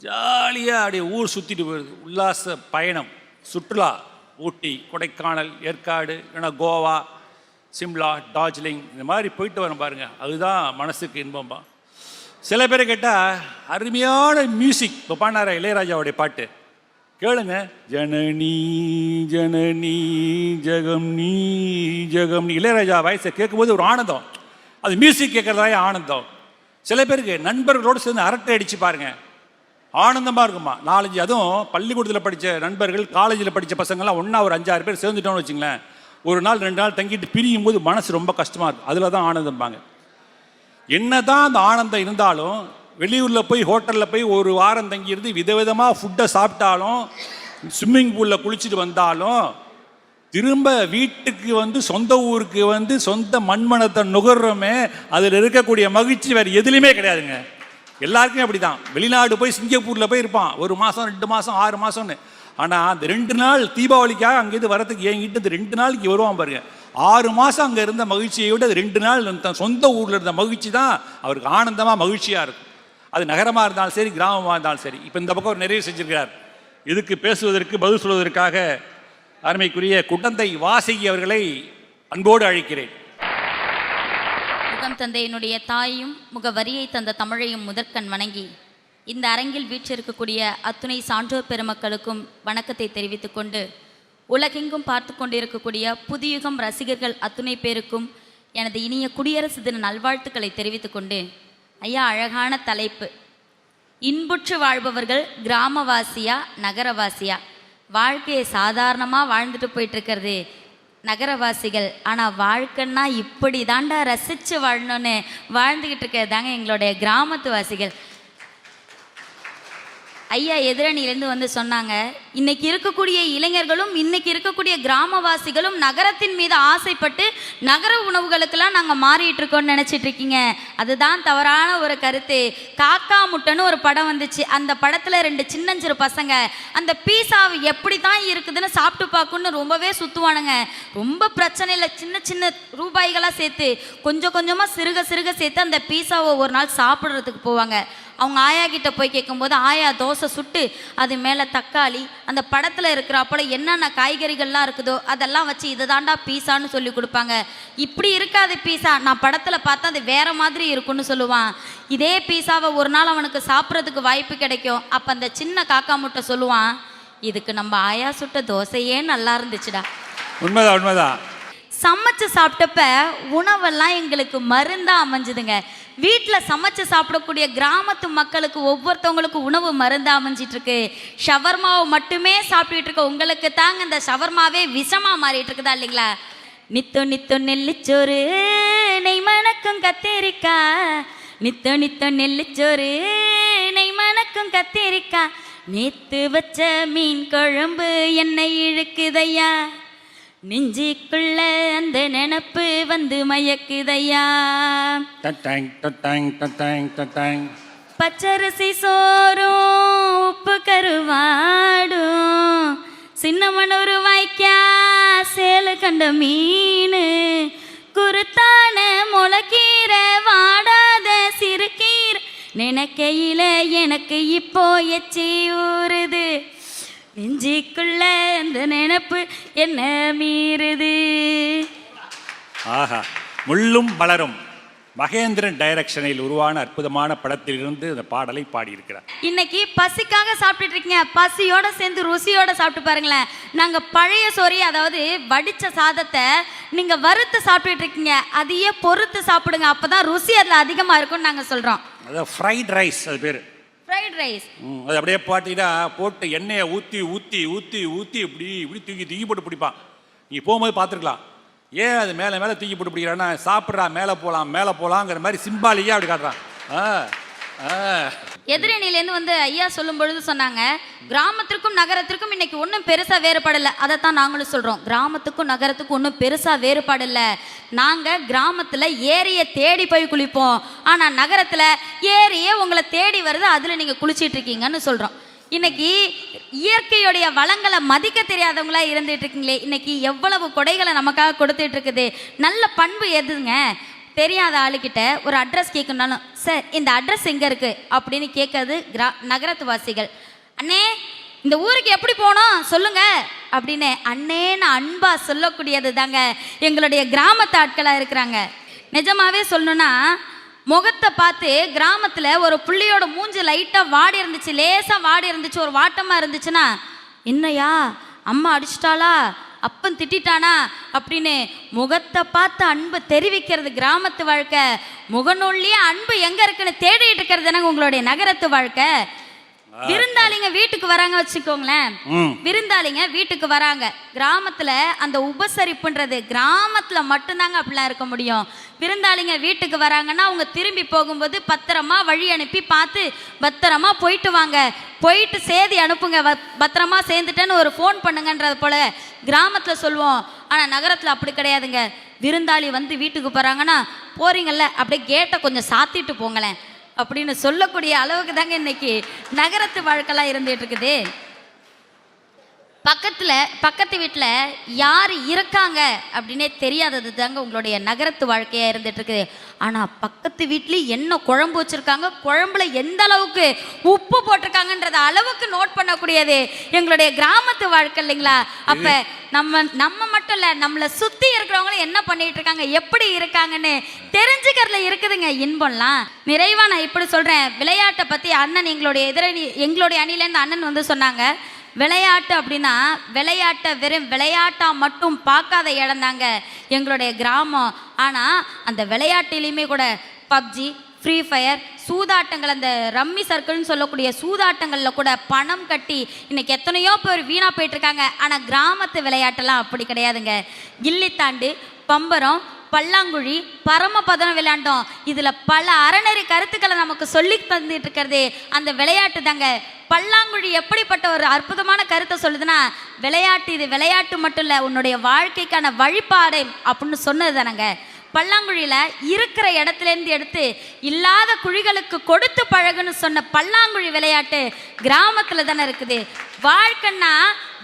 ஜாலியாக அப்படியே ஊர் சுற்றிட்டு போயிடுது, உல்லாச பயணம், சுற்றுலா, ஊட்டி, கொடைக்கானல், ஏற்காடு, இல்லைன்னா கோவா, சிம்லா, டார்ஜிலிங், இந்த மாதிரி போயிட்டு வரோம் பாருங்கள், அதுதான் மனசுக்கு இன்பம்பா. சில பேர் கேட்டால் அருமையான மியூசிக், இப்போ பாடினார இளையராஜாவுடைய பாட்டு கேளுங்க, ஜனனி ஜனனி ஜெகம் நீ ஜெகம் நீ, இளையராஜா வயசை கேட்கும்போது ஒரு ஆனந்தம், அது மியூசிக் கேட்குறதாயே ஆனந்தம். சில பேருக்கு நண்பர்களோடு சேர்ந்து அரட்டை அடித்து பாருங்கள், ஆனந்தமாக இருக்குமா. 4-5, அதுவும் பள்ளிக்கூடத்தில் படித்த நண்பர்கள், காலேஜில் படித்த பசங்கள்லாம் ஒன்றா ஒரு 5-6 பேர் சேர்ந்துட்டோம்னு வச்சுங்களேன், ஒரு நாள் 2 நாள் தங்கிட்டு பிரியும் போது மனசு ரொம்ப கஷ்டமாக இருக்கும். அதில் தான் ஆனந்தம்பாங்க. என்ன தான் அந்த ஆனந்தம் இருந்தாலும் வெளியூரில் போய் ஹோட்டலில் போய் ஒரு வாரம் தங்கியிருந்து விதவிதமாக ஃபுட்டை சாப்பிட்டாலும், ஸ்விம்மிங் பூலில் குளிச்சுட்டு வந்தாலும், திரும்ப வீட்டுக்கு வந்து சொந்த ஊருக்கு வந்து சொந்த மண்மணத்தை நுகர்றோமே, அதில் இருக்கக்கூடிய மகிழ்ச்சி வேறு எதுலேயுமே கிடையாதுங்க. எல்லாருக்குமே அப்படி தான். வெளிநாடு போய் சிங்கப்பூரில் போய் இருப்பான் 1 மாதம் 2 மாதம் 6 மாதம்னு, ஆனால் அந்த 2 நாள் தீபாவளிக்காக அங்கேருந்து வரத்துக்கு என்கிட்ட இந்த 2 நாளைக்கு வருவான் பாருங்க. 6 மாதம் அங்கே இருந்த மகிழ்ச்சியை விட அது 2 நாள் தன் சொந்த ஊரில் இருந்த மகிழ்ச்சி தான் அவருக்கு ஆனந்தமாக மகிழ்ச்சியாக இருக்கும். அது நகரமாக இருந்தாலும் சரி, கிராமமாக இருந்தாலும் சரி. இப்போ இந்த பக்கம் ஒரு நிறைவு செஞ்சிருக்கிறார். இதுக்கு பேசுவதற்கு பதில் சொல்வதற்காக அருமைக்குரிய குடந்தை வாசகி அவர்களை அன்போடு அழைக்கிறேன். முகம் தந்த என்னுடைய தாயையும் முகவரியை தந்த தமிழையும் முதற்கண் வணங்கி இந்த அரங்கில் வீற்றிருக்கக்கூடிய அத்துணை சான்றோர் பெருமக்களுக்கும் வணக்கத்தை தெரிவித்துக் கொண்டு, உலகெங்கும் பார்த்து கொண்டிருக்கக்கூடிய புதுயுகம் ரசிகர்கள் அத்துணை பேருக்கும் எனது இனிய குடியரசு தின நல்வாழ்த்துக்களை தெரிவித்துக் கொண்டு, ஐயா, அழகான தலைப்பு. இன்புற்று வாழ்பவர்கள் கிராமவாசியா நகரவாசியா? வாழ்க்கையை சாதாரணமாக வாழ்ந்துட்டு போயிட்டுருக்கிறது நகரவாசிகள். ஆனால் வாழ்க்கைன்னா இப்படி தாண்டா ரசித்து வாழணும்னு வாழ்ந்துக்கிட்டு இருக்கிறது தாங்க எங்களுடைய கிராமத்து வாசிகள். ஐயா எதிரணியிலேருந்து வந்து சொன்னாங்க, இன்னைக்கு இருக்கக்கூடிய இளைஞர்களும் இன்னைக்கு இருக்கக்கூடிய கிராமவாசிகளும் நகரத்தின் மீது ஆசைப்பட்டு நகர உணவுகளுக்கெல்லாம் நாங்கள் மாறிட்டு இருக்கோம்னு நினச்சிட்டு இருக்கீங்க. அதுதான் தவறான ஒரு கருத்து. காக்கா முட்டைன்னு ஒரு படம் வந்துச்சு. அந்த படத்தில் 2 சின்னஞ்சிறு பசங்க அந்த பீஸாவை எப்படி தான் இருக்குதுன்னு சாப்பிட்டு பார்க்கணுன்னு ரொம்பவே சுற்றுவானுங்க. ரொம்ப பிரச்சனை இல்லை, சின்ன சின்ன ரூபாய்களாக சேர்த்து கொஞ்சம் கொஞ்சமாக சிறுக சிறுக சேர்த்து அந்த பீஸாவை ஒரு நாள் சாப்பிட்றதுக்கு போவாங்க. அவங்க ஆயா கிட்ட போய் கேட்கும்போது ஆயா தோசை சுட்டு அது மேலே தக்காளி, அந்த படத்தில் இருக்கிறப்பல என்னென்ன காய்கறிகள்லாம் இருக்குதோ அதெல்லாம் வச்சு இதை தாண்டா பீஸான்னு சொல்லி கொடுப்பாங்க. இப்படி இருக்காது பீஸா, நான் படத்தில் பார்த்தா அது வேற மாதிரி இருக்குன்னு சொல்லுவான். இதே பீஸாவை ஒரு நாள் அவனுக்கு சாப்பிட்றதுக்கு வாய்ப்பு கிடைக்கும். அப்போ அந்த சின்ன காக்கா முட்டை சொல்லுவான், இதுக்கு நம்ம ஆயா சுட்ட தோசையே நல்லா இருந்துச்சுடா. உண்மைதான் உண்மைதான். சமைச்சு சாப்பிட்டப்ப உணவெல்லாம் எங்களுக்கு மருந்தாக அமைஞ்சுதுங்க. வீட்டில் சமைச்சு சாப்பிடக்கூடிய கிராமத்து மக்களுக்கு ஒவ்வொருத்தவங்களுக்கு உணவு மருந்தாக அமைஞ்சிட்ருக்கு. ஷவர்மாவை மட்டுமே சாப்பிட்டுட்டு இருக்க உங்களுக்கு தாங்க இந்த ஷவர்மாவே விஷமாக மாறிட்டு இருக்குதா இல்லைங்களா? நித்து நித்து நெல்லிச்சோறு நெய் மணக்கும் கத்தேரிக்கா, நித்து நித்து நெல்லிச்சோறு நெய் மணக்கும் கத்தேரிக்கா, நேத்து வச்ச மீன் குழம்பு என்னை இழுக்குதையா, நெஞ்சிக்குள்ள அந்த நினப்பு வந்து மயக்குதையா, பச்சரிசி சோறும் உப்பு கருவாடும், சின்னமனூர் வாய்க்கா சேலு கண்ட மீன், குருத்தான முளக்கீரை வாடாத சிறுகீரை, நினைக்கையில எனக்கு இப்போ எச்சி ஊறுது, நெஞ்சிக்குள்ள அந்த நினப்பு என்ன மீறுது. ஆஹா, முள்ளும் மலரும் மகேந்திரன் டைரக்ஷனில் உருவான அற்புதமான படத்திலிருந்து அந்த பாடலை பாடியிருக்கிறார். இன்னைக்கு பசிக்காக சாப்பிட்டுட்டு இருக்கீங்க, பசியோட சேர்ந்து ருசியோட சாப்பிட்டு பாருங்களேன். நாங்கள் பழைய சோறி, அதாவது வடித்த சாதத்தை நீங்கள் வறுத்து சாப்பிட்டுட்டு இருக்கீங்க, அதையே பொறுத்து சாப்பிடுங்க, அப்போதான் ருசி அதில் அதிகமாக இருக்கும்னு நாங்கள் சொல்கிறோம். அதாவது ஃப்ரைட் ரைஸ், அது பேர் ஃப்ரைட் ரைஸ். அது அப்படியே பாட்டினா போட்டு எண்ணெயை ஊற்றி ஊற்றி ஊற்றி ஊற்றி இப்படி இப்படி தூக்கி தூக்கி போட்டு பிடிப்பான். நீ போகும்போது பார்த்துருக்கலாம். ஏன் அது மேலே மேலே தூக்கி போட்டு பிடிக்கிறான்னா, சாப்பிட்றா மேலே போகலாங்கிற மாதிரி சிம்பாலிக்காக அப்படி காட்டுறான். எதிரணியிலேருந்து வந்து ஐயா சொல்லும் பொழுது சொன்னாங்க, கிராமத்திற்கும் நகரத்திற்கும் இன்னைக்கு ஒன்றும் பெருசாக வேறுபாடில்லை. அதைத்தான் நாங்களும் சொல்கிறோம், கிராமத்துக்கும் நகரத்துக்கும் ஒன்றும் பெருசாக வேறுபாடில்லை. நாங்கள் கிராமத்தில் ஏரியை தேடி போய் குளிப்போம், ஆனால் நகரத்தில் ஏரியே உங்களை தேடி வருது, அதில் நீங்கள் குளிச்சிட்டு இருக்கீங்கன்னு சொல்கிறோம். இன்னைக்கு இயற்கையுடைய வளங்களை மதிக்க தெரியாதவங்களா இருந்துட்டு இருக்கீங்களே, இன்னைக்கு எவ்வளவு கொடைகளை நமக்காக கொடுத்துட்டு இருக்குது. நல்ல பண்பு எதுங்க? தெரியாத ஆளுக்கிட்ட ஒரு அட்ரஸ் கேட்கணும்னாலும், சார் இந்த அட்ரஸ் எங்கே இருக்குது அப்படின்னு கேட்கறது நகரத்து வாசிகள். அண்ணே இந்த ஊருக்கு எப்படி போகணும் சொல்லுங்க அப்படின்னு அண்ணேன்னு அன்பா சொல்லக்கூடியது தாங்க எங்களுடைய கிராமத்து ஆட்களாக இருக்கிறாங்க. நிஜமாவே சொல்லணும்னா, முகத்தை பார்த்து கிராமத்தில் ஒரு புள்ளியோட மூஞ்சி லைட்டாக வாடி இருந்துச்சு, லேசாக வாடி இருந்துச்சு, ஒரு வாட்டமாக இருந்துச்சுன்னா, என்னையா அம்மா அடிச்சிட்டாளா, அப்பன் திட்டானா அப்படின்னு முகத்தை பார்த்து அன்பு தெரிவிக்கிறது கிராமத்து வாழ்க்கை. முகநூல்லையே அன்பு எங்கே இருக்குன்னு தேடிட்டு இருக்கிறது தானங்க உங்களுடைய நகரத்து வாழ்க்கை. விருந்தாளிங்க வீட்டுக்கு வராங்க வச்சுக்கோங்களேன், விருந்தாளிங்க வீட்டுக்கு வராங்க, கிராமத்துல அந்த உபசரிப்புன்றது கிராமத்துல மட்டும்தாங்க அப்படிலாம் இருக்க முடியும். விருந்தாளிங்க வீட்டுக்கு வராங்கன்னா அவங்க திரும்பி போகும்போது பத்திரமா வழி அனுப்பி பார்த்து பத்திரமா போயிட்டு வாங்க, போயிட்டு சேதி அனுப்புங்க, பத்திரமா சேர்ந்துட்டேன்னு ஒரு ஃபோன் பண்ணுங்கன்றது போல கிராமத்துல சொல்லுவோம். ஆனா நகரத்துல அப்படி கிடையாதுங்க. விருந்தாளி வந்து வீட்டுக்கு போறாங்கன்னா, போறீங்கல்ல அப்படியே கேட்டை கொஞ்சம் சாத்திட்டு போங்களேன் அப்படின்னு சொல்லக்கூடிய அளவுக்கு தாங்க இன்னைக்கு நகரத்து வாழ்க்கைலாம் இருந்துட்டு இருக்குது. பக்கத்து வீட்டில் யார் இருக்காங்க அப்படின்னே தெரியாதது தாங்க உங்களுடைய நகரத்து வாழ்க்கையாக இருந்துட்டு இருக்குது. ஆனால் பக்கத்து வீட்லேயும் என்ன குழம்பு வச்சுருக்காங்க, குழம்புல எந்த அளவுக்கு உப்பு போட்டிருக்காங்கன்றத அளவுக்கு நோட் பண்ணக்கூடியது எங்களுடைய கிராமத்து வாழ்க்கை இல்லைங்களா? அப்போ நம்ம மட்டும் இல்லை, நம்மளை சுற்றி இருக்கிறவங்களும் என்ன பண்ணிட்டு இருக்காங்க, எப்படி இருக்காங்கன்னு தெரிஞ்சுக்கிறதுல இருக்குதுங்க இன்பம்லாம். நிறைவாக நான் இப்படி சொல்கிறேன், விளையாட்டை பற்றி அண்ணன் எங்களுடைய அணிலேருந்து அண்ணன் வந்து சொன்னாங்க, விளையாட்டு அப்படின்னா விளையாட்டை வெறும் விளையாட்டாக மட்டும் பார்க்காத இடம் தாங்க எங்களுடைய கிராமம். ஆனால் அந்த விளையாட்டிலையுமே கூட பப்ஜி, ஃப்ரீ ஃபயர் சூதாட்டங்கள், அந்த ரம்மி சர்க்கிள்னு சொல்லக்கூடிய சூதாட்டங்களில் கூட பணம் கட்டி இன்னைக்கு எத்தனையோ பேர் வீணாக போயிட்டுருக்காங்க. ஆனால் கிராமத்து விளையாட்டெல்லாம் அப்படி கிடையாதுங்க. கில்லித்தாண்டு, பம்பரம், பல்லாங்குழி, பரமபதம் விளையாண்டோம். இதில் பல அறநெறி கருத்துக்களை நமக்கு சொல்லி தந்துட்டு இருக்கிறது அந்த விளையாட்டு தாங்க. பல்லாங்குழி எப்படிப்பட்ட ஒரு அற்புதமான கருத்தை சொல்லுதுன்னா, விளையாட்டு இது விளையாட்டு மட்டும் இல்லை, உன்னுடைய வாழ்க்கைக்கான வழிபாடு அப்படின்னு சொன்னது தானங்க. பல்லாங்குழியில் இருக்கிற இடத்துலேருந்து எடுத்து இல்லாத குழிகளுக்கு கொடுத்து பழகுன்னு சொன்ன பல்லாங்குழி விளையாட்டு கிராமத்தில் தானே இருக்குது. வாழ்க்கைன்னா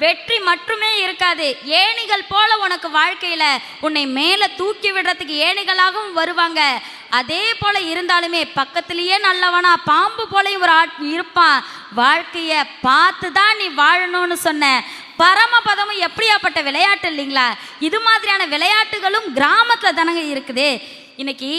வெற்றி மட்டுமே இருக்காது, ஏணிகள் போல உனக்கு வாழ்க்கையில் உன்னை மேலே தூக்கி விடுறதுக்கு ஏணிகளாகவும் வருவாங்க. அதே போல இருந்தாலுமே பக்கத்திலேயே நல்லவனா பாம்பு போலையும் ஒரு இருப்பான். வாழ்க்கையை பார்த்து தான் நீ வாழணும்னு சொன்ன பரமபதமும் எப்படியாப்பட்ட விளையாட்டு இல்லைங்களா? இது மாதிரியான விளையாட்டுகளும் கிராமத்தில் தானங்க இருக்குது. இன்னைக்கு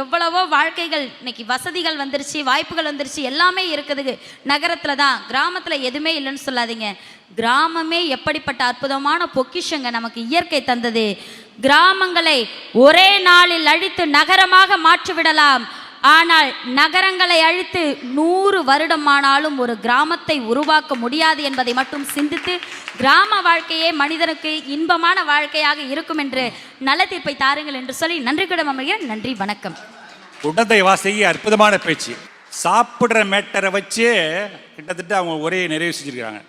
எவ்வளவோ வாழ்க்கைகள், இன்னைக்கு வசதிகள் வந்துருச்சு, வாய்ப்புகள் வந்துருச்சு, எல்லாமே இருக்குது நகரத்தில் தான். கிராமத்தில் எதுவுமே இல்லைன்னு சொல்லாதீங்க. கிராமமே எப்படிப்பட்ட அற்புதமான பொக்கிஷங்க நமக்கு இயற்கை தந்தது. கிராமங்களை ஒரே நாளில் அழித்து நகரமாக மாற்றிவிடலாம், ஆனால் நகரங்களை அழித்து 100 வருடமானாலும் ஒரு கிராமத்தை உருவாக்க முடியாது என்பதை மட்டும் சிந்தித்து கிராம வாழ்க்கையே மனிதனுக்கு இன்பமான வாழ்க்கையாக இருக்கும் என்று நல்ல தீர்ப்பை தாருங்கள் என்று சொல்லி நன்றி கடன் அமைகிறேன். நன்றி, வணக்கம். குடந்தை வாசகி அற்புதமான பேச்சு. சாப்பிட்ற மேட்டரை வச்சே கிட்டத்தட்ட அவங்க ஒரே நிறைவு செஞ்சுருக்காங்க.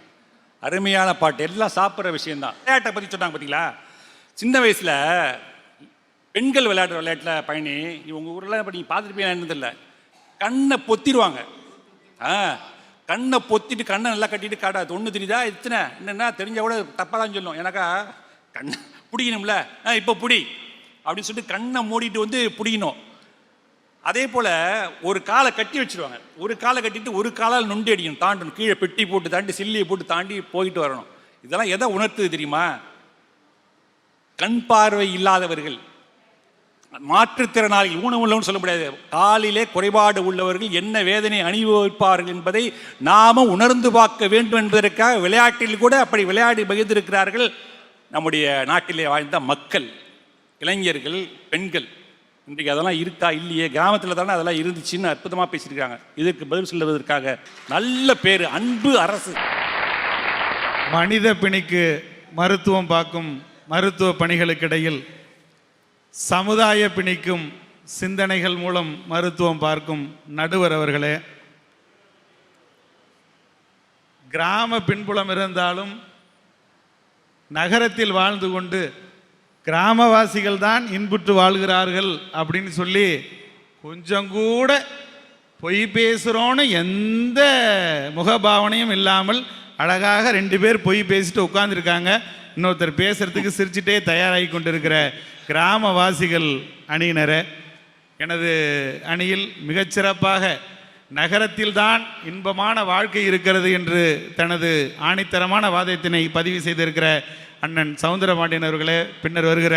அருமையான பாட்டு. எல்லாம் சாப்பிட்ற விஷயம்தான். விளையாட்டை பற்றி சொன்னாங்க பார்த்தீங்களா? சின்ன வயசில் பெண்கள் விளையாடுற விளையாட்டில் பயணி இவங்க ஊரில் இப்போ நீங்கள் பார்த்துருப்பீங்க, இல்லை, கண்ணை பொத்திடுவாங்க. கண்ணை பொத்திட்டு கண்ணை நல்லா கட்டிட்டு காட்டாது. ஒன்று தெரியுதா இத்தனை என்னென்னா தெரிஞ்ச கூட தப்பாக தான் சொல்லும். எனக்கா கண்ணை பிடிக்கணும்ல, இப்போ பிடி அப்படின்னு சொல்லிட்டு கண்ணை மூடிட்டு வந்து பிடிக்கணும். அதே போல் ஒரு காலை கட்டி வச்சுருவாங்க. ஒரு காலை கட்டிட்டு ஒரு காலால் நொண்டி அடிக்கணும், தாண்டணும், கீழே பெட்டி போட்டு தாண்டி சில்லியை போட்டு தாண்டி போயிட்டு வரணும். இதெல்லாம் எதை உணர்த்துது தெரியுமா? கண் பார்வை இல்லாதவர்கள், மாற்றுத்திறனாளிகள், ஊனமுள்ளவன்னு சொல்ல முடியாது, காலிலே குறைபாடு உள்ளவர்கள் என்ன வேதனை அனுபவிப்பார்கள் என்பதை நாம உணர்ந்து பார்க்க வேண்டும் என்பதற்காக விளையாட்டில் கூட அப்படி விளையாடி பகிர்ந்திருக்கிறார்கள் நம்முடைய நாட்டிலே வாழ்ந்த மக்கள், இளைஞர்கள், பெண்கள். இன்றைக்கு அதெல்லாம் இருக்கா இல்லையே? கிராமத்தில் தானே அதெல்லாம் இருந்துச்சுன்னு அற்புதமாக பேசியிருக்காங்க. இதற்கு பதில் சொல்லுவதற்காக நல்ல பேர் அன்பு அரசு. மனித பிணிக்கு மருத்துவம் பார்க்கும் மருத்துவ பணிகளுக்கிடையில் சமுதாய பிணிக்கும் சிந்தனைகள் மூலம் மருத்துவம் பார்க்கும் நடுவர் அவர்களே, கிராம பின்புலம் இருந்தாலும் நகரத்தில் வாழ்ந்து கொண்டு கிராமவாசிகள் தான் இன்புற்று வாழ்கிறார்கள் அப்படின்னு சொல்லி கொஞ்சம் கூட பொய் பேசுகிறோன்னு எந்த முகபாவனையும் இல்லாமல் அழகாக 2 பேர் பொய் பேசிட்டு உட்கார்ந்துருக்காங்க. இன்னொருத்தர் பேசுறதுக்கு சிரிச்சுட்டே தயாராகி கொண்டிருக்கிற கிராமவாசிகள் அணியினரை, எனது அணியில் மிகச்சிறப்பாக நகரத்தில்தான் இன்பமான வாழ்க்கை இருக்கிறது என்று தனது ஆணித்தரமான வாதத்தினை பதிவு செய்திருக்கிற அண்ணன் சவுந்தரபாண்டியன் அவர்களே, பின்னர் வருகிற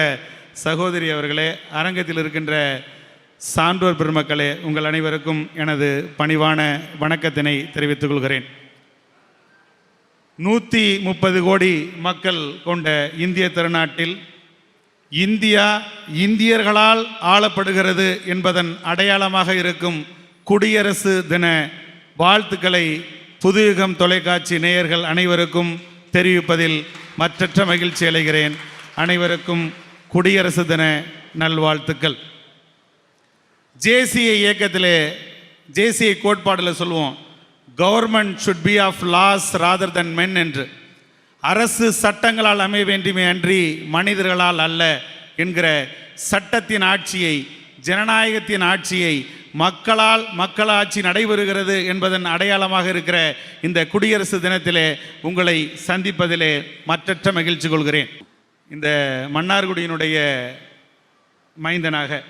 சகோதரி அவர்களே, அரங்கத்தில் இருக்கின்ற சான்றோர் பெருமக்களே, உங்கள் அனைவருக்கும் எனது பணிவான வணக்கத்தினை தெரிவித்துக் கொள்கிறேன். 130 கோடி மக்கள் கொண்ட இந்திய திருநாட்டில் இந்தியா இந்தியர்களால் ஆளப்படுகிறது என்பதன் அடையாளமாக இருக்கும் குடியரசு தின வாழ்த்துக்களை புதுயுகம் தொலைக்காட்சி நேயர்கள் அனைவருக்கும் தெரிவிப்பதில் மற்றற்ற மகிழ்ச்சி அடைகிறேன். அனைவருக்கும் குடியரசு தின நல்வாழ்த்துக்கள். ஜேசிஐ இயக்கத்திலே ஜேசிஐ கோட்பாடில் சொல்லுவோம், government should be of laws rather than men என்று. அரசு சட்டங்களால் அமைய வேண்டுமே அன்றி மனிதர்களால் அல்ல என்கிற சட்டத்தின் ஆட்சியை, ஜனநாயகத்தின் ஆட்சியை, மக்களால் மக்களாட்சி நடைபெறுகிறது என்பதன் அடையாளமாக இருக்கிற இந்த குடியரசு தினத்திலே உங்களை சந்திப்பதிலே மற்றற்ற மகிழ்ச்சி கொள்கிறேன். இந்த மன்னார்குடியினுடைய மைந்தனாக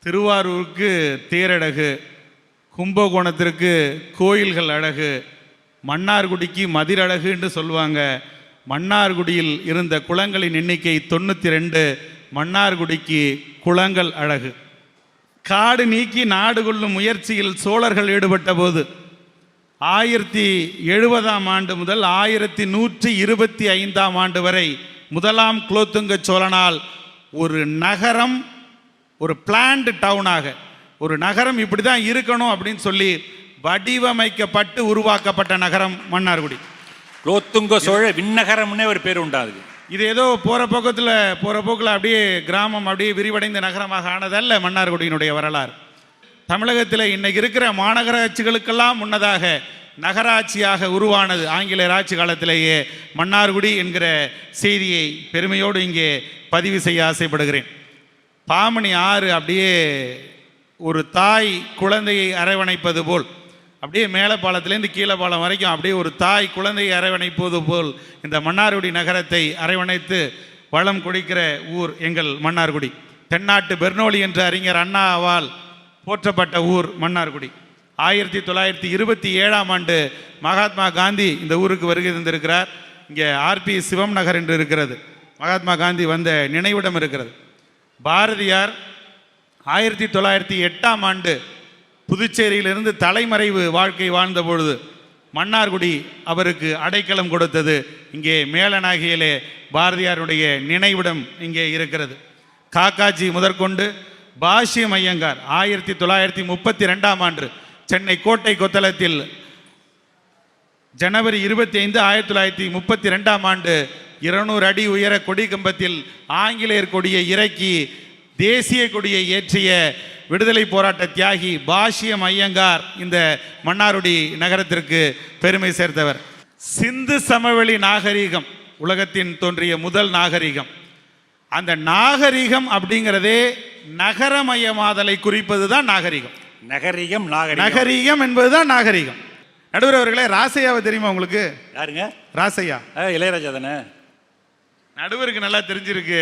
திருவாரூருக்கு தேரழகு, கும்பகோணத்திற்கு கோயில்கள் அழகு, மன்னார்குடிக்கு மதிரழகு என்று சொல்லுவாங்க. மன்னார்குடியில் இருந்த குளங்களின் எண்ணிக்கை 92, மன்னார்குடிக்கு குளங்கள் அழகு. காடு நீக்கி நாடு கொள்ளும் முயற்சியில் சோழர்கள் ஈடுபட்ட போது 1070ஆம் ஆண்டு முதல் 1125ஆம் ஆண்டு வரை முதலாம் குலோத்துங்க சோழனால் ஒரு நகரம், ஒரு பிளான்டு டவுனாக, ஒரு நகரம் இப்படி தான் இருக்கணும் அப்படின்னு சொல்லி வடிவமைக்கப்பட்டு உருவாக்கப்பட்ட நகரம் மன்னார்குடி. குலோத்துங்க சோழ விண்ணகரம்னே ஒரு பேர் உண்டாது. இது ஏதோ போகிற போக்கில் அப்படியே கிராமம் அப்படியே விரிவடைந்த நகரமாக ஆனதல்ல மன்னார்குடியினுடைய வரலாறு. தமிழகத்தில் இன்னைக்கு இருக்கிற மாநகராட்சிகளுக்கெல்லாம் முன்னதாக நகராட்சியாக உருவானது ஆங்கிலேயர் ஆட்சி காலத்திலேயே மன்னார்குடி என்கிற செய்தியை பெருமையோடு இங்கே பதிவு செய்ய ஆசைப்படுகிறேன். பாமணி ஆறு அப்படியே ஒரு தாய் குழந்தையை அரவணைப்பது போல், அப்படியே மேலப்பாலத்திலேருந்து கீழப்பாலம் வரைக்கும் அப்படியே ஒரு தாய் குழந்தையை அரவணைப்பது போல் இந்த மன்னார்குடி நகரத்தை அரவணைத்து வளம் கொடுக்கிற ஊர் எங்கள் மன்னார்குடி. தென்னாட்டு பெர்னோலி என்ற அறிஞர் அண்ணாவால் போற்றப்பட்ட ஊர் மன்னார்குடி. 1927ஆம் ஆண்டு மகாத்மா காந்தி இந்த ஊருக்கு வருகை தந்திருக்கிறார். இங்கே ஆர்பி சிவம் நகர் என்று இருக்கிறது, மகாத்மா காந்தி வந்த நினைவிடம் இருக்கிறது. பாரதியார் 1908ஆம் ஆண்டு புதுச்சேரியிலிருந்து தலைமறைவு வாழ்க்கை வாழ்ந்த பொழுது மன்னார்குடி அவருக்கு அடைக்கலம் கொடுத்தது. இங்கே மேலநாகியிலே பாரதியாருடைய நினைவிடம் இங்கே இருக்கிறது. காக்காஜி முதற்கொண்டு பாஷ்யம் ஐயங்கார் 1932ஆம் ஆண்டு சென்னை கோட்டை கொத்தளத்தில் ஜனவரி 25, 1932ஆம் ஆண்டு 200 அடி உயர கொடி கம்பத்தில் ஆங்கிலேயர் கொடியை இறக்கி தேசிய கொடியை ஏற்றிய விடுதலை போராட்ட தியாகி பாஷ்யம் ஐயங்கார் இந்த மன்னார்குடி நகரத்திற்கு பெருமை சேர்த்தவர். சிந்து சமவெளி நாகரீகம் உலகத்தின் தோன்றிய முதல் நாகரீகம். அந்த நாகரீகம் அப்படிங்கிறதே நகரமயமாதலை குறிப்பது தான் நாகரீகம். நகரீகம் என்பதுதான் நாகரீகம். நடுவர் அவர்களே, ராசையாவை தெரியுமா உங்களுக்கு? யாருங்க? ராசையா இளையராஜா தானே. நடுவருக்கு நல்லா தெரிஞ்சிருக்கு.